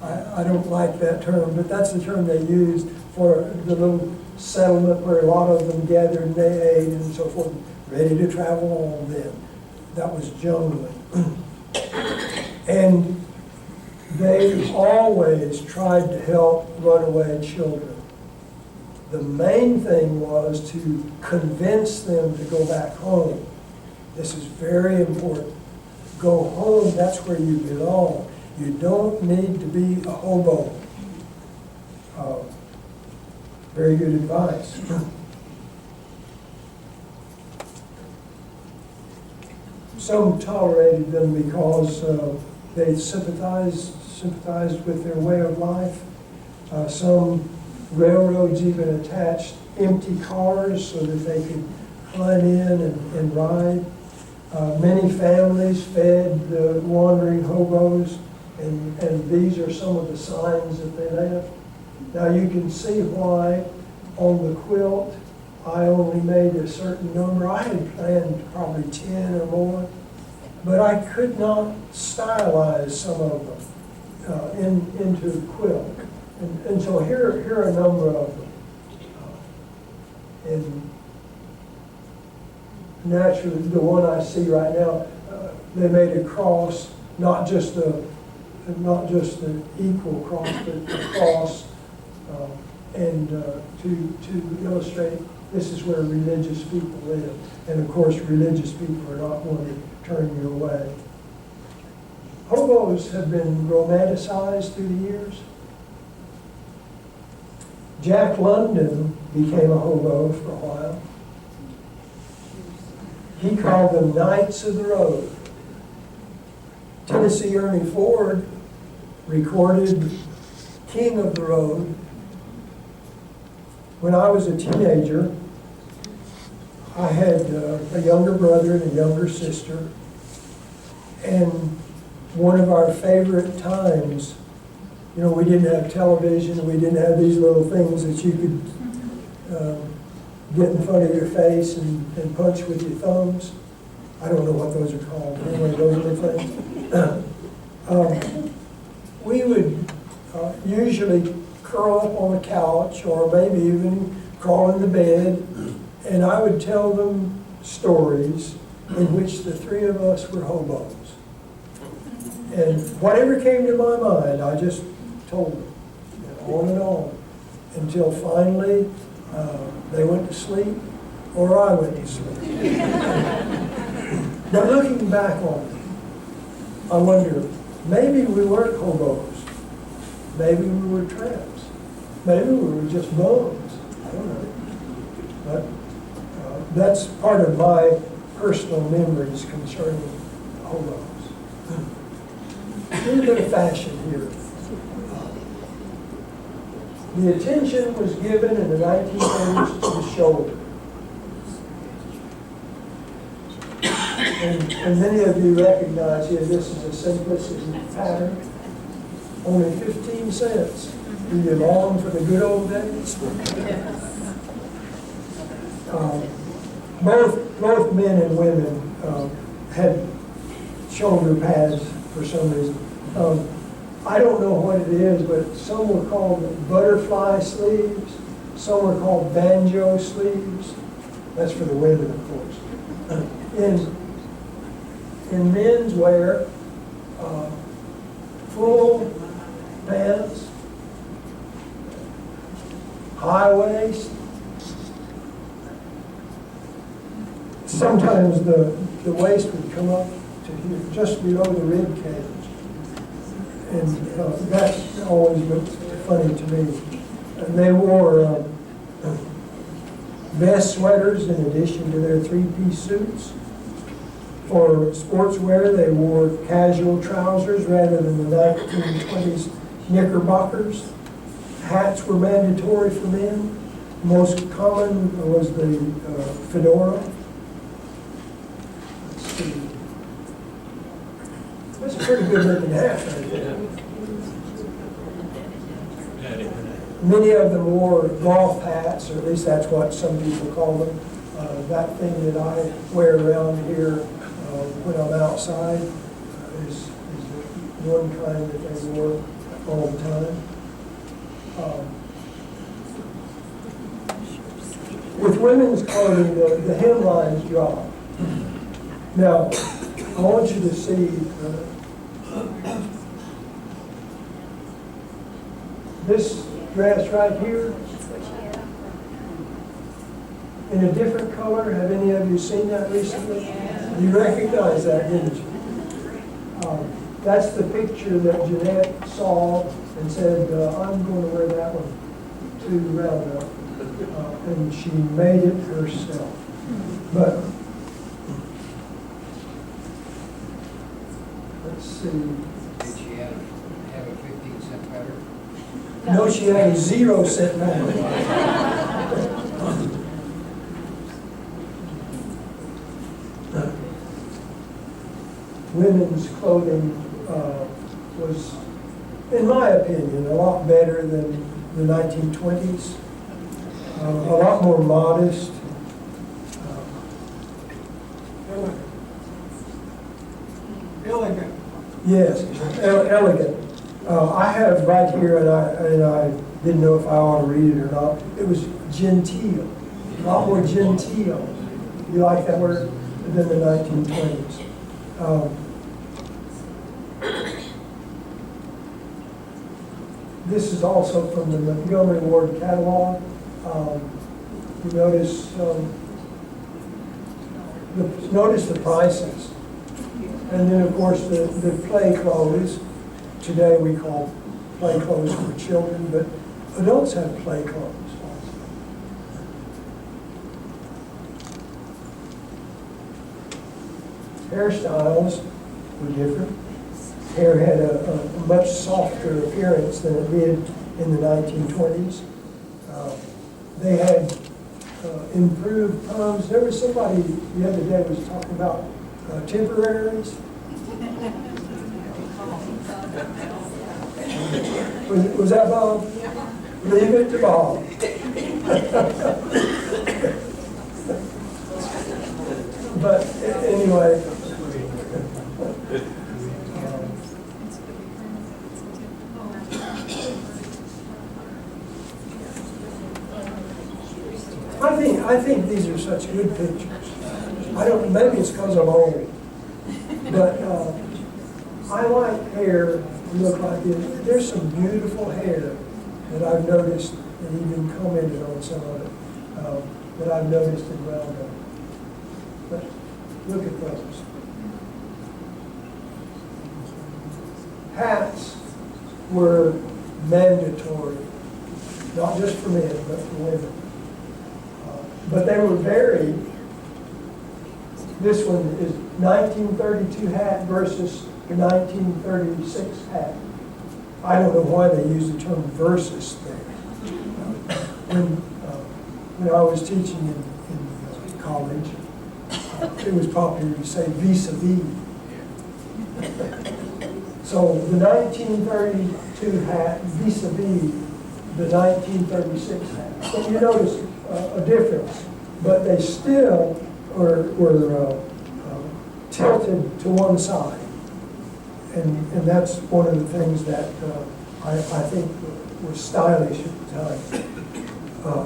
I don't like that term, but that's the term they used for the little settlement where a lot of them gathered and they ate and so forth, ready to travel on then. That was jungling. And they always tried to help runaway children. The main thing was to convince them to go back home. This is very important. Go home, that's where you belong. You don't need to be a hobo. Very good advice. Some tolerated them because they sympathized with their way of life. Some railroads even attached empty cars so that they could climb in and ride. Many families fed the wandering hobos, and these are some of the signs that they left. Now you can see why on the quilt I only made a certain number. I had planned probably 10 or more, but I could not stylize some of them into the quilt. And so here are a number of them. And naturally, the one I see right now, they made a cross, not just an equal cross, but a cross and to illustrate this is where religious people live. And of course, religious people are not going to turn you away. Hobos have been romanticized through the years. Jack London became a hobo for a while. He called them Knights of the Road. Tennessee Ernie Ford recorded King of the Road. When I was a teenager, I had a younger brother and a younger sister, and one of our favorite times, you know, we didn't have television, we didn't have these little things that you could get in front of your face and punch with your thumbs. I don't know what those are called, anyway, those little things. We would usually curl up on the couch or maybe even crawl in the bed, and I would tell them stories in which the three of us were hobos. And whatever came to my mind, I just told them, on and on, until finally they went to sleep or I went to sleep. Now looking back on it, I wonder, maybe we weren't hobos. Maybe we were tramps. Maybe we were just bums. I don't know. But that's part of my personal memories concerning hobos. A little bit of fashion here. The attention was given in the 1930s to the shoulder. And many of you recognize here this is a simplicity pattern. Only 15 cents. Do you long for the good old days? Both men and women had shoulder pads for some reason. I don't know what it is, but some were called butterfly sleeves. Some were called banjo sleeves. That's for the women, of course. In men's wear, full pants, high waist. Sometimes the waist would come up to here, just below the rib cage. And that's always looked funny to me. And they wore vest sweaters in addition to their three-piece suits. For sportswear, they wore casual trousers rather than the 1920s knickerbockers. Hats were mandatory for men. Most common was the fedora. Let's see. That's a pretty good looking hat right there. Many of them wore golf hats, or at least that's what some people call them. That thing that I wear around here when I'm outside is one kind that they wore all the time. With women's clothing, the hemlines drop. Now, I want you to see this dress right here in a different color. Have any of you seen that recently? You recognize that, didn't you? That's the picture that Jeanette saw and said, I'm going to wear that one to RoundUp. And she made it herself. But let's see. Did she have a 15-cent pattern? No, she had a 0-cent pattern. Women's clothing was, in my opinion, a lot better than the 1920s. A lot more modest. Elegant. Yes, elegant. I have right here, and I didn't know if I ought to read it or not. It was genteel, a lot more genteel. You like that word? Than the 1920s. This is also from the Montgomery Ward catalog. You notice, notice the prices. And then, of course, the play clothes. Today we call play clothes for children, but adults have play clothes also. Hairstyles were different. Hair had a much softer appearance than it did in the 1920s. They had improved perms. There was somebody the other day was talking about temporaries. Was that Bob? Leave it to Bob. But anyway. I think these are such good pictures. I don't, maybe it's because I'm old, but I like hair to look like this. There's some beautiful hair that I've noticed, and even commented on some of it, that I've noticed in RoundUp. But look at those. Hats were mandatory, not just for men, but for women. But they were varied. This one is 1932 hat versus the 1936 hat. I don't know why they use the term versus there. When I was teaching in college, it was popular to say vis-a-vis. So the 1932 hat vis-a-vis the 1936 hat. And you notice a difference, but they still were tilted to one side. And that's one of the things that I think was stylish at the time.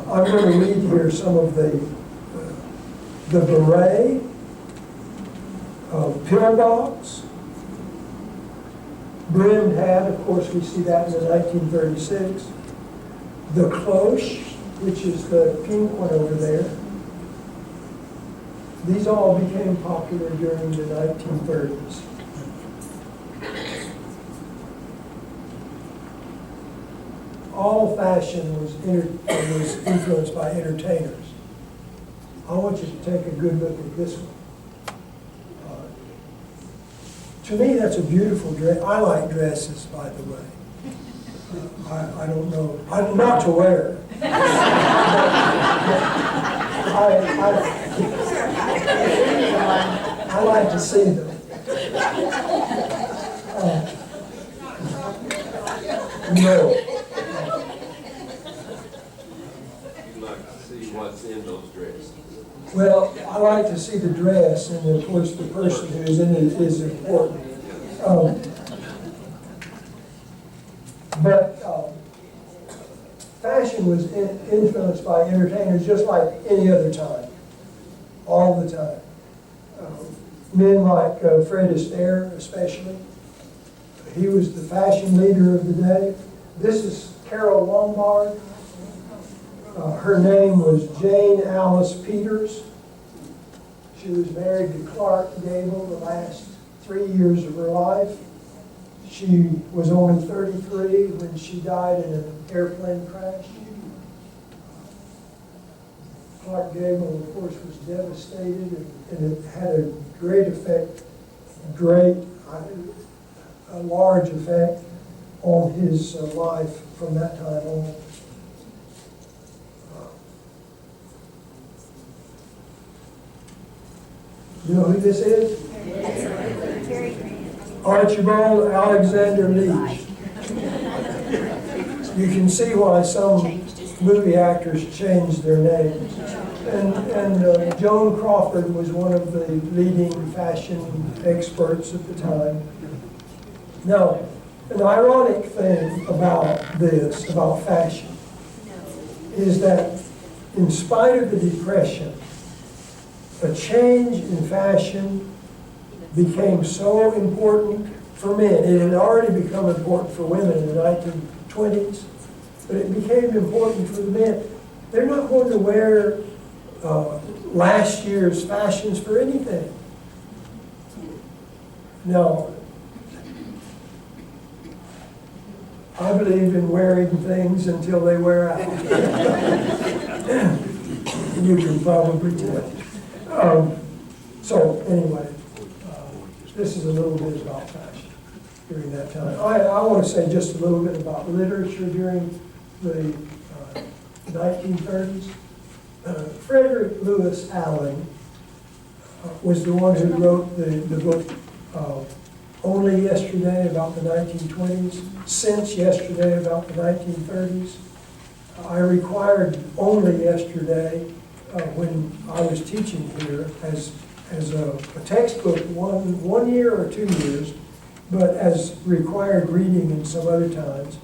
I'm going to read here some of the beret, pillbox, brimmed hat, of course we see that in the 1936, the cloche, which is the pink one over there. These all became popular during the 1930s. All fashion was influenced by entertainers. I want you to take a good look at this one. To me, that's a beautiful dress. I like dresses, by the way. I don't know. I'm not to wear. I like to see them. No. You'd like to see what's in those dresses. Well, I like to see the dress, and of course the person who is in it is important. But fashion was influenced by entertainers just like any other time, all the time. Men like Fred Astaire, especially. He was the fashion leader of the day. This is Carol Lombard. Her name was Jane Alice Peters. She was married to Clark Gable the last 3 years of her life. She was only 33 when she died in an airplane crash. Clark Gable, of course, was devastated, and it had a great effect, a large effect on his life from that time on. You know who this is? Archibald Alexander Leach. You can see why some movie actors changed their names. And Joan Crawford was one of the leading fashion experts at the time. Now, an ironic thing about this, about fashion, is that in spite of the Depression, a change in fashion became so important for men. It had already become important for women in the 20s, but it became important for the men. They're not going to wear last year's fashions for anything. No. I believe in wearing things until they wear out. You can probably tell. So anyway, this is a little bit about fashion during that time. I want to say just a little bit about literature during the 1930s. Frederick Lewis Allen was the one who wrote the book Only Yesterday about the 1920s, Since Yesterday about the 1930s. I required Only Yesterday when I was teaching here as a textbook one year or 2 years, but as required reading in some other times.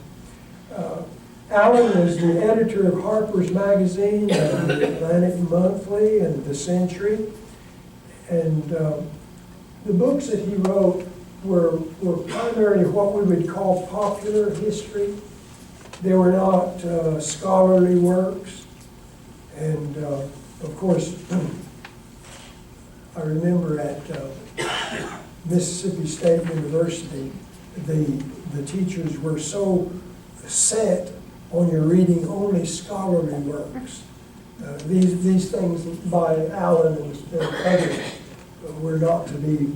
Allen was the editor of Harper's Magazine, and the Atlantic Monthly, and The Century. And the books that he wrote were primarily what we would call popular history. They were not scholarly works. And of course, I remember at Mississippi State University, the teachers were so set on your reading only scholarly works. These things by Allen and others were not to be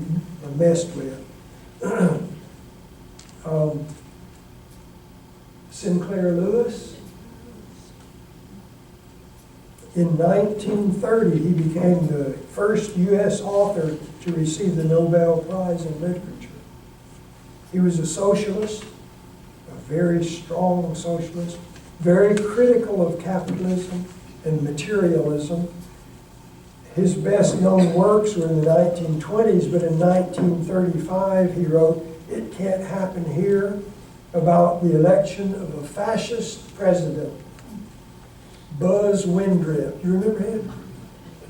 messed with. Sinclair Lewis. In 1930, he became the first U.S. author to receive the Nobel Prize in Literature. He was a socialist, a very strong socialist, very critical of capitalism and materialism. His best-known works were in the 1920s, but in 1935 he wrote, "It Can't Happen Here," about the election of a fascist president, Buzz Windrip. You remember him?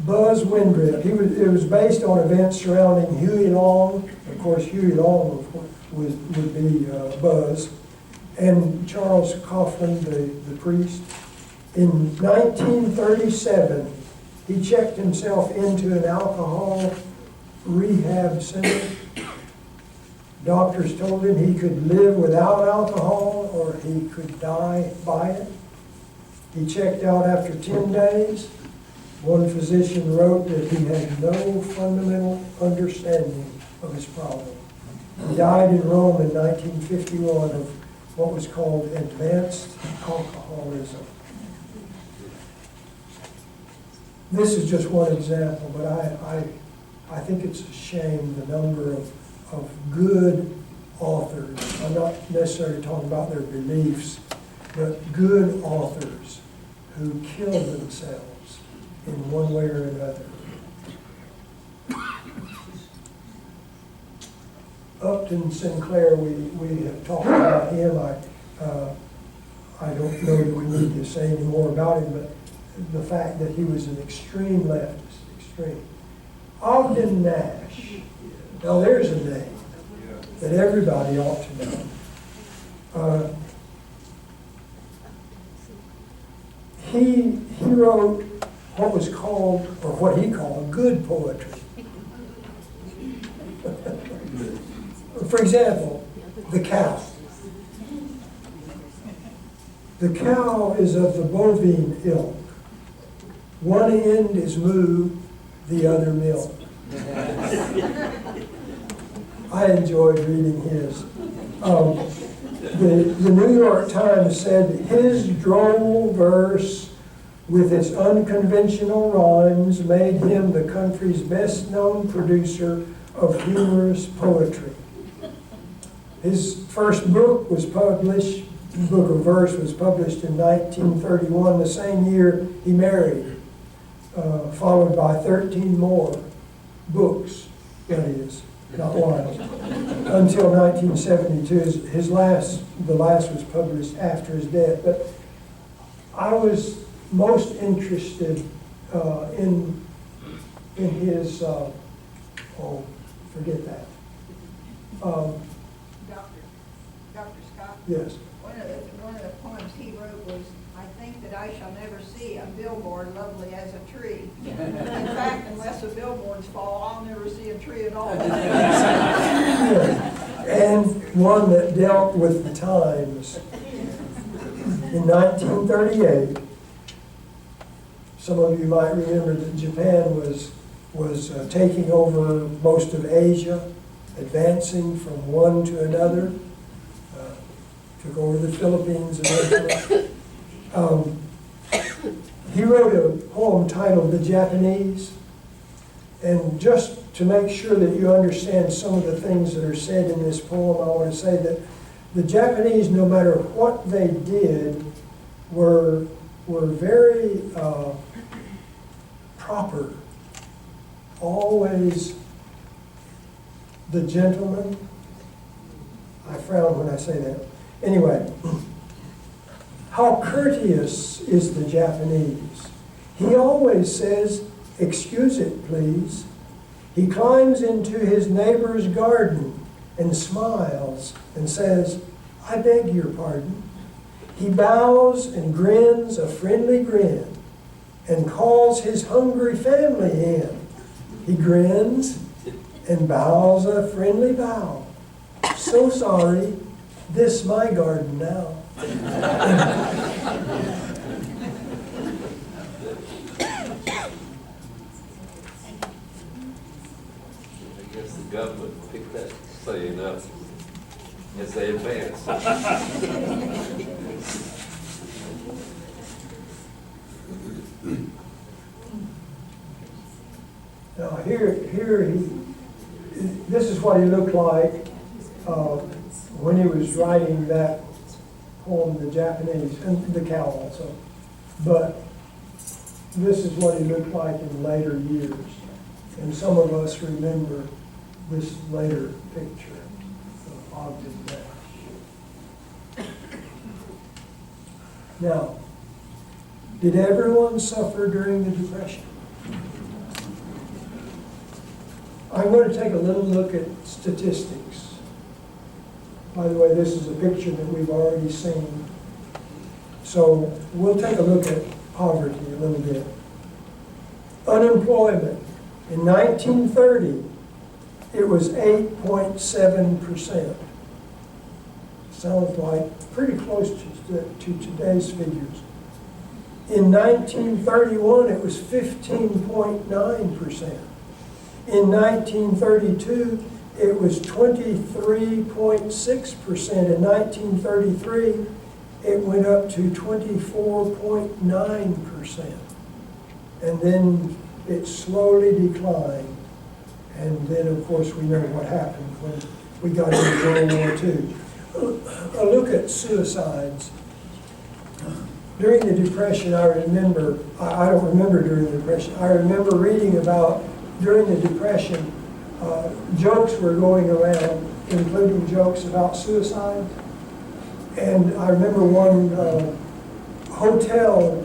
Buzz Windrip. It was based on events surrounding Huey Long. Of course, Huey Long would be Buzz. And Charles Coughlin, the priest. In 1937, he checked himself into an alcohol rehab center. Doctors told him he could live without alcohol or he could die by it. He checked out after 10 days. One physician wrote that he had no fundamental understanding of his problem. He died in Rome in 1951 of what was called advanced alcoholism. This is just one example, but I think it's a shame the number of good authors. I'm not necessarily talking about their beliefs, but good authors who kill themselves in one way or another. Upton Sinclair, we have talked about him. I don't know that we need to say any more about him, but the fact that he was an extreme leftist, extreme. Ogden Nash. Now there's a name that everybody ought to know. He wrote what was called, or what he called, good poetry. For example, the cow. The cow is of the bovine ilk. One end is moo, the other milk. I enjoyed reading his. The New York Times said his droll verse with its unconventional rhymes made him the country's best-known producer of humorous poetry. His first book was published, book of verse was published in 1931, the same year he married, followed by 13 more books, that is, not one, until 1972. The last was published after his death. But I was most interested in his, forget that. Dr. Scott? Yes. One of the poems he wrote was, "I think that I shall never see a billboard lovely as a tree." In fact, unless the billboards fall, I'll never see a tree at all. And one that dealt with the times. In 1938, some of you might remember that Japan was taking over most of Asia, advancing from one to another, took over the Philippines eventually. He wrote a poem titled "The Japanese," and just to make sure that you understand some of the things that are said in this poem, I want to say that the Japanese, no matter what they did, were very proper, always the gentleman. I frown when I say that. Anyway, how courteous is the Japanese. He always says, "Excuse it, please." He climbs into his neighbor's garden and smiles and says, "I beg your pardon." He bows and grins a friendly grin and calls his hungry family in. He grins and bows a friendly bow. "So sorry, this my garden now." I guess the government picked that saying up as they advance. Now this is what he looked like when he was writing that poem, "The Japanese," and the cow also. But this is what he looked like in later years. And some of us remember this later picture of Ogden Nash. Now, did everyone suffer during the Depression? I'm going to take a little look at statistics. By the way, this is a picture that we've already seen. So we'll take a look at poverty a little bit. Unemployment. In 1930, it was 8.7%. Sounds like pretty close to today's figures. In 1931, it was 15.9%. In 1932, it was 23.6%. In 1933, it went up to 24.9%. And then it slowly declined. And then, of course, we know what happened when we got into World War II. A look at suicides. During the Depression, I remember, I don't remember during the Depression, I remember reading about during the Depression, jokes were going around, including jokes about suicide. And I remember one hotel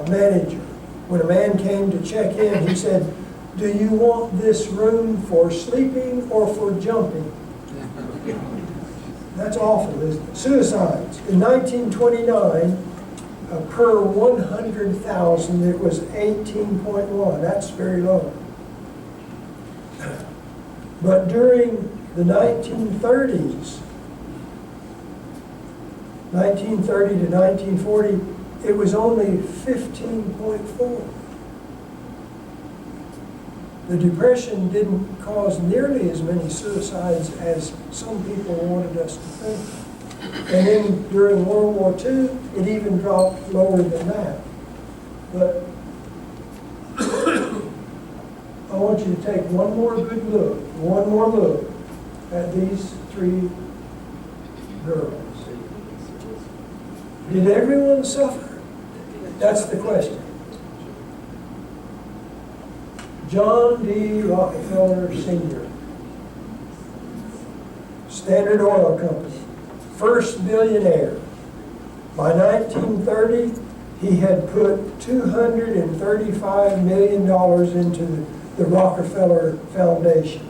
manager, when a man came to check in, he said, "Do you want this room for sleeping or for jumping?" That's awful, isn't it? Suicides. In 1929, per 100,000, it was 18.1. That's very low. But during the 1930s, 1930 to 1940, it was only 15.4. The Depression didn't cause nearly as many suicides as some people wanted us to think. And then during World War II, it even dropped lower than that. But I want you to take one more look at these three girls. Did everyone suffer? That's the question. John D. Rockefeller Sr., Standard Oil Company, first billionaire. By 1930, he had put $235 million into the Rockefeller Foundation.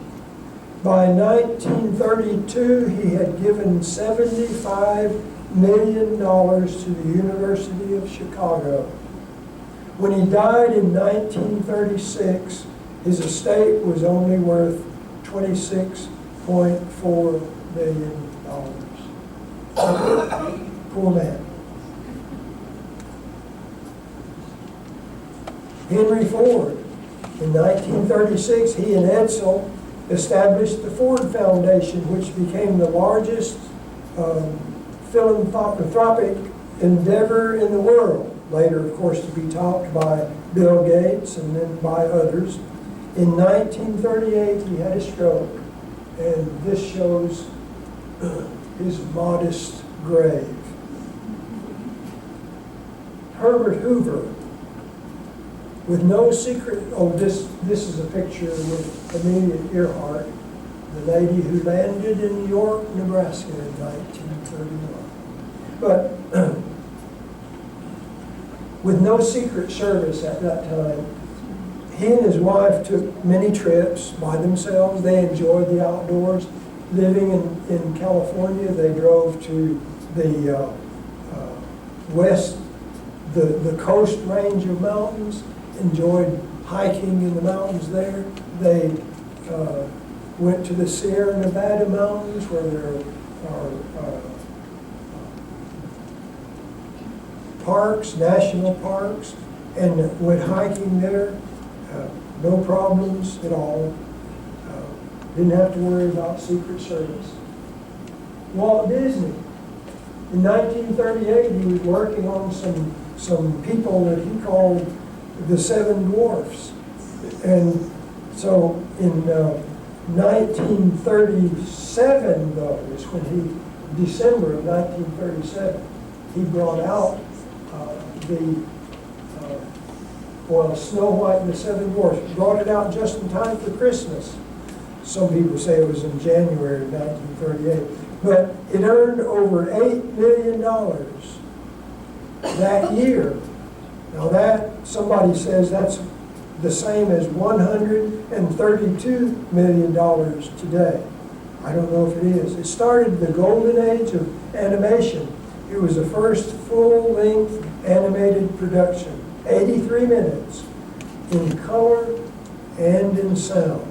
By 1932, he had given $75 million to the University of Chicago. When he died in 1936, his estate was only worth $26.4 million. Poor man. Henry Ford. In 1936, he and Edsel established the Ford Foundation, which became the largest philanthropic endeavor in the world. Later, of course, to be topped by Bill Gates and then by others. In 1938, he had a stroke, and this shows his modest grave. Herbert Hoover, with no secret, this is a picture with Amelia Earhart, the lady who landed in York, Nebraska in 1931. But with no secret service at that time, he and his wife took many trips by themselves. They enjoyed the outdoors. Living in California, they drove to the west, the coast range of mountains, enjoyed hiking in the mountains there. They went to the Sierra Nevada mountains where there are parks, national parks, and went hiking there. No problems at all. Didn't have to worry about Secret Service. Walt Disney. In 1938, he was working on some people that he called the Seven Dwarfs. And so in 1937, though, is when December of 1937, he brought out Snow White and the Seven Dwarfs. Brought it out just in time for Christmas. Some people say it was in January of 1938. But it earned over $8 million that year. Now that, somebody says that's the same as $132 million today. I don't know if it is. It started the golden age of animation. It was the first full-length animated production, 83 minutes, in color and in sound.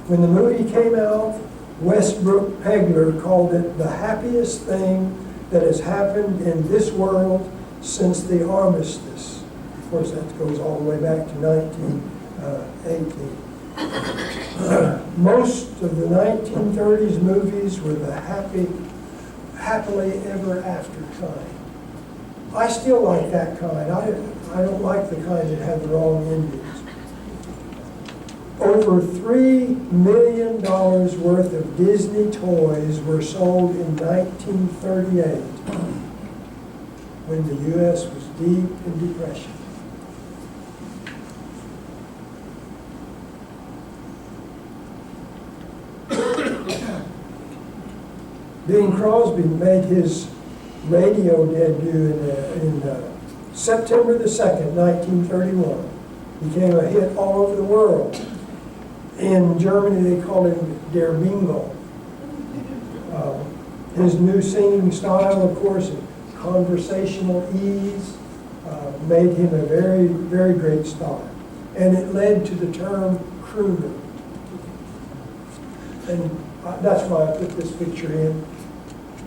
When the movie came out, Westbrook Pegler called it the happiest thing that has happened in this world since the armistice. Of course, that goes all the way back to 1918. Most of the 1930s movies were the happily ever after kind. I still like that kind. I don't like the kind that had the wrong endings. Over $3 million worth of Disney toys were sold in 1938 when the U.S. was deep in depression. Bing Crosby made his radio debut in September the 2nd, 1931. Became a hit all over the world. In Germany, they call him Der Bingo. His new singing style, of course, and conversational ease, made him a very, very great star. And it led to the term crooner. And that's why I put this picture in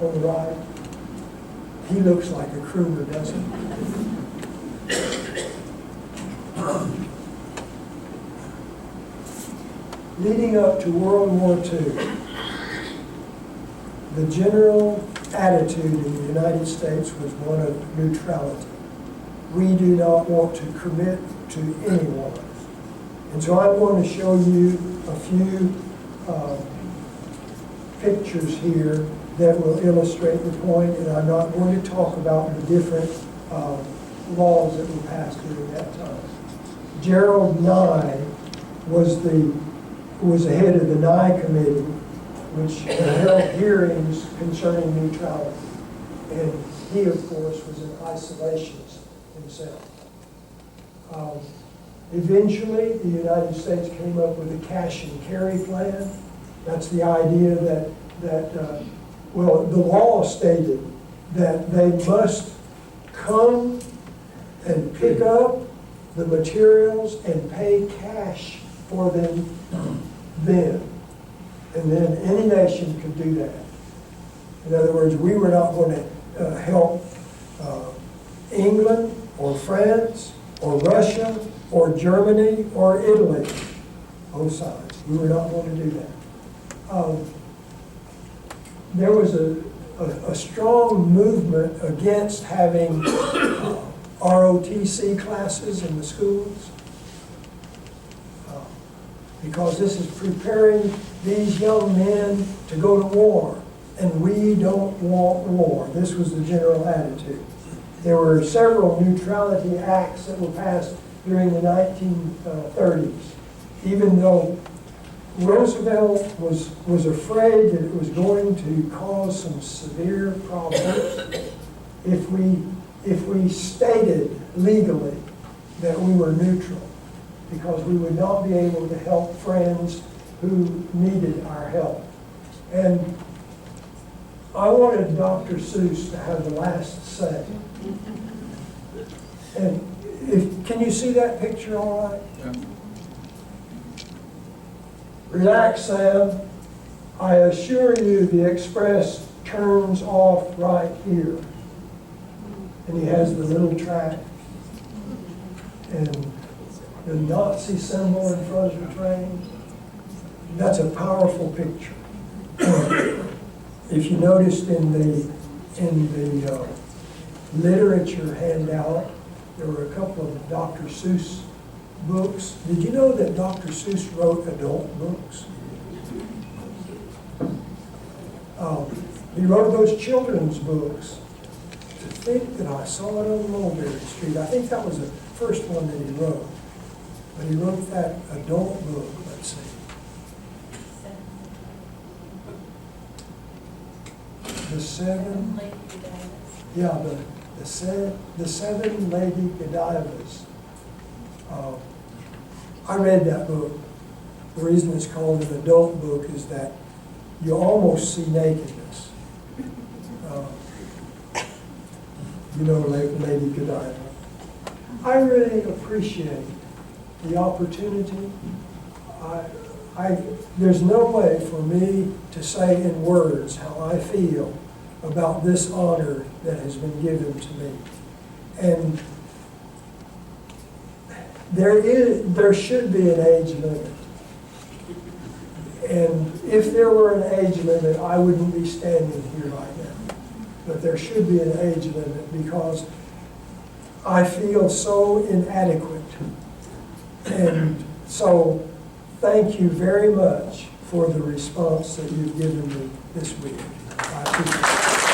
on the right. He looks like a crooner, doesn't he? Leading up to World War II, the general attitude in the United States was one of neutrality. We do not want to commit to anyone. And so I'm going to show you a few pictures here that will illustrate the point, and I'm not going to talk about the different laws that were passed during that time. Gerald Nye was the head of the Nye Committee, which held hearings concerning neutrality. And he, of course, was an isolationist himself. Eventually, the United States came up with a cash and carry plan, That's the idea well, the law stated that they must come and pick up the materials and pay cash for them then. And then any nation could do that. In other words, we were not going to help England or France or Russia or Germany or Italy, both sides. We were not going to do that. There was a strong movement against having ROTC classes in the schools because this is preparing these young men to go to war, and we don't want war. This was the general attitude. There were several neutrality acts that were passed during the 1930s, even though Roosevelt was afraid that it was going to cause some severe problems if we stated legally that we were neutral, because we would not be able to help friends who needed our help. And I wanted Dr. Seuss to have the last say. And can you see that picture all right? Yeah. Relax, Sam. I assure you the express turns off right here. And he has the little track and the Nazi symbol in front of the train. That's a powerful picture. If you noticed in the literature handout, there were a couple of Dr. Seuss books. Did you know that Dr. Seuss wrote adult books? He wrote those children's books. To think that I saw it on Mulberry Street. I think that was the first one that he wrote. But he wrote that adult book, let's see. The seven, yeah, the seven Lady Godivas. I read that book. The reason it's called an adult book is that you almost see nakedness. Lady Godiva. I really appreciate the opportunity. There's no way for me to say in words how I feel about this honor that has been given to me. And there should be an age limit. And if there were an age limit, I wouldn't be standing here right now. But there should be an age limit because I feel so inadequate. And so thank you very much for the response that you've given me this week. I appreciate it.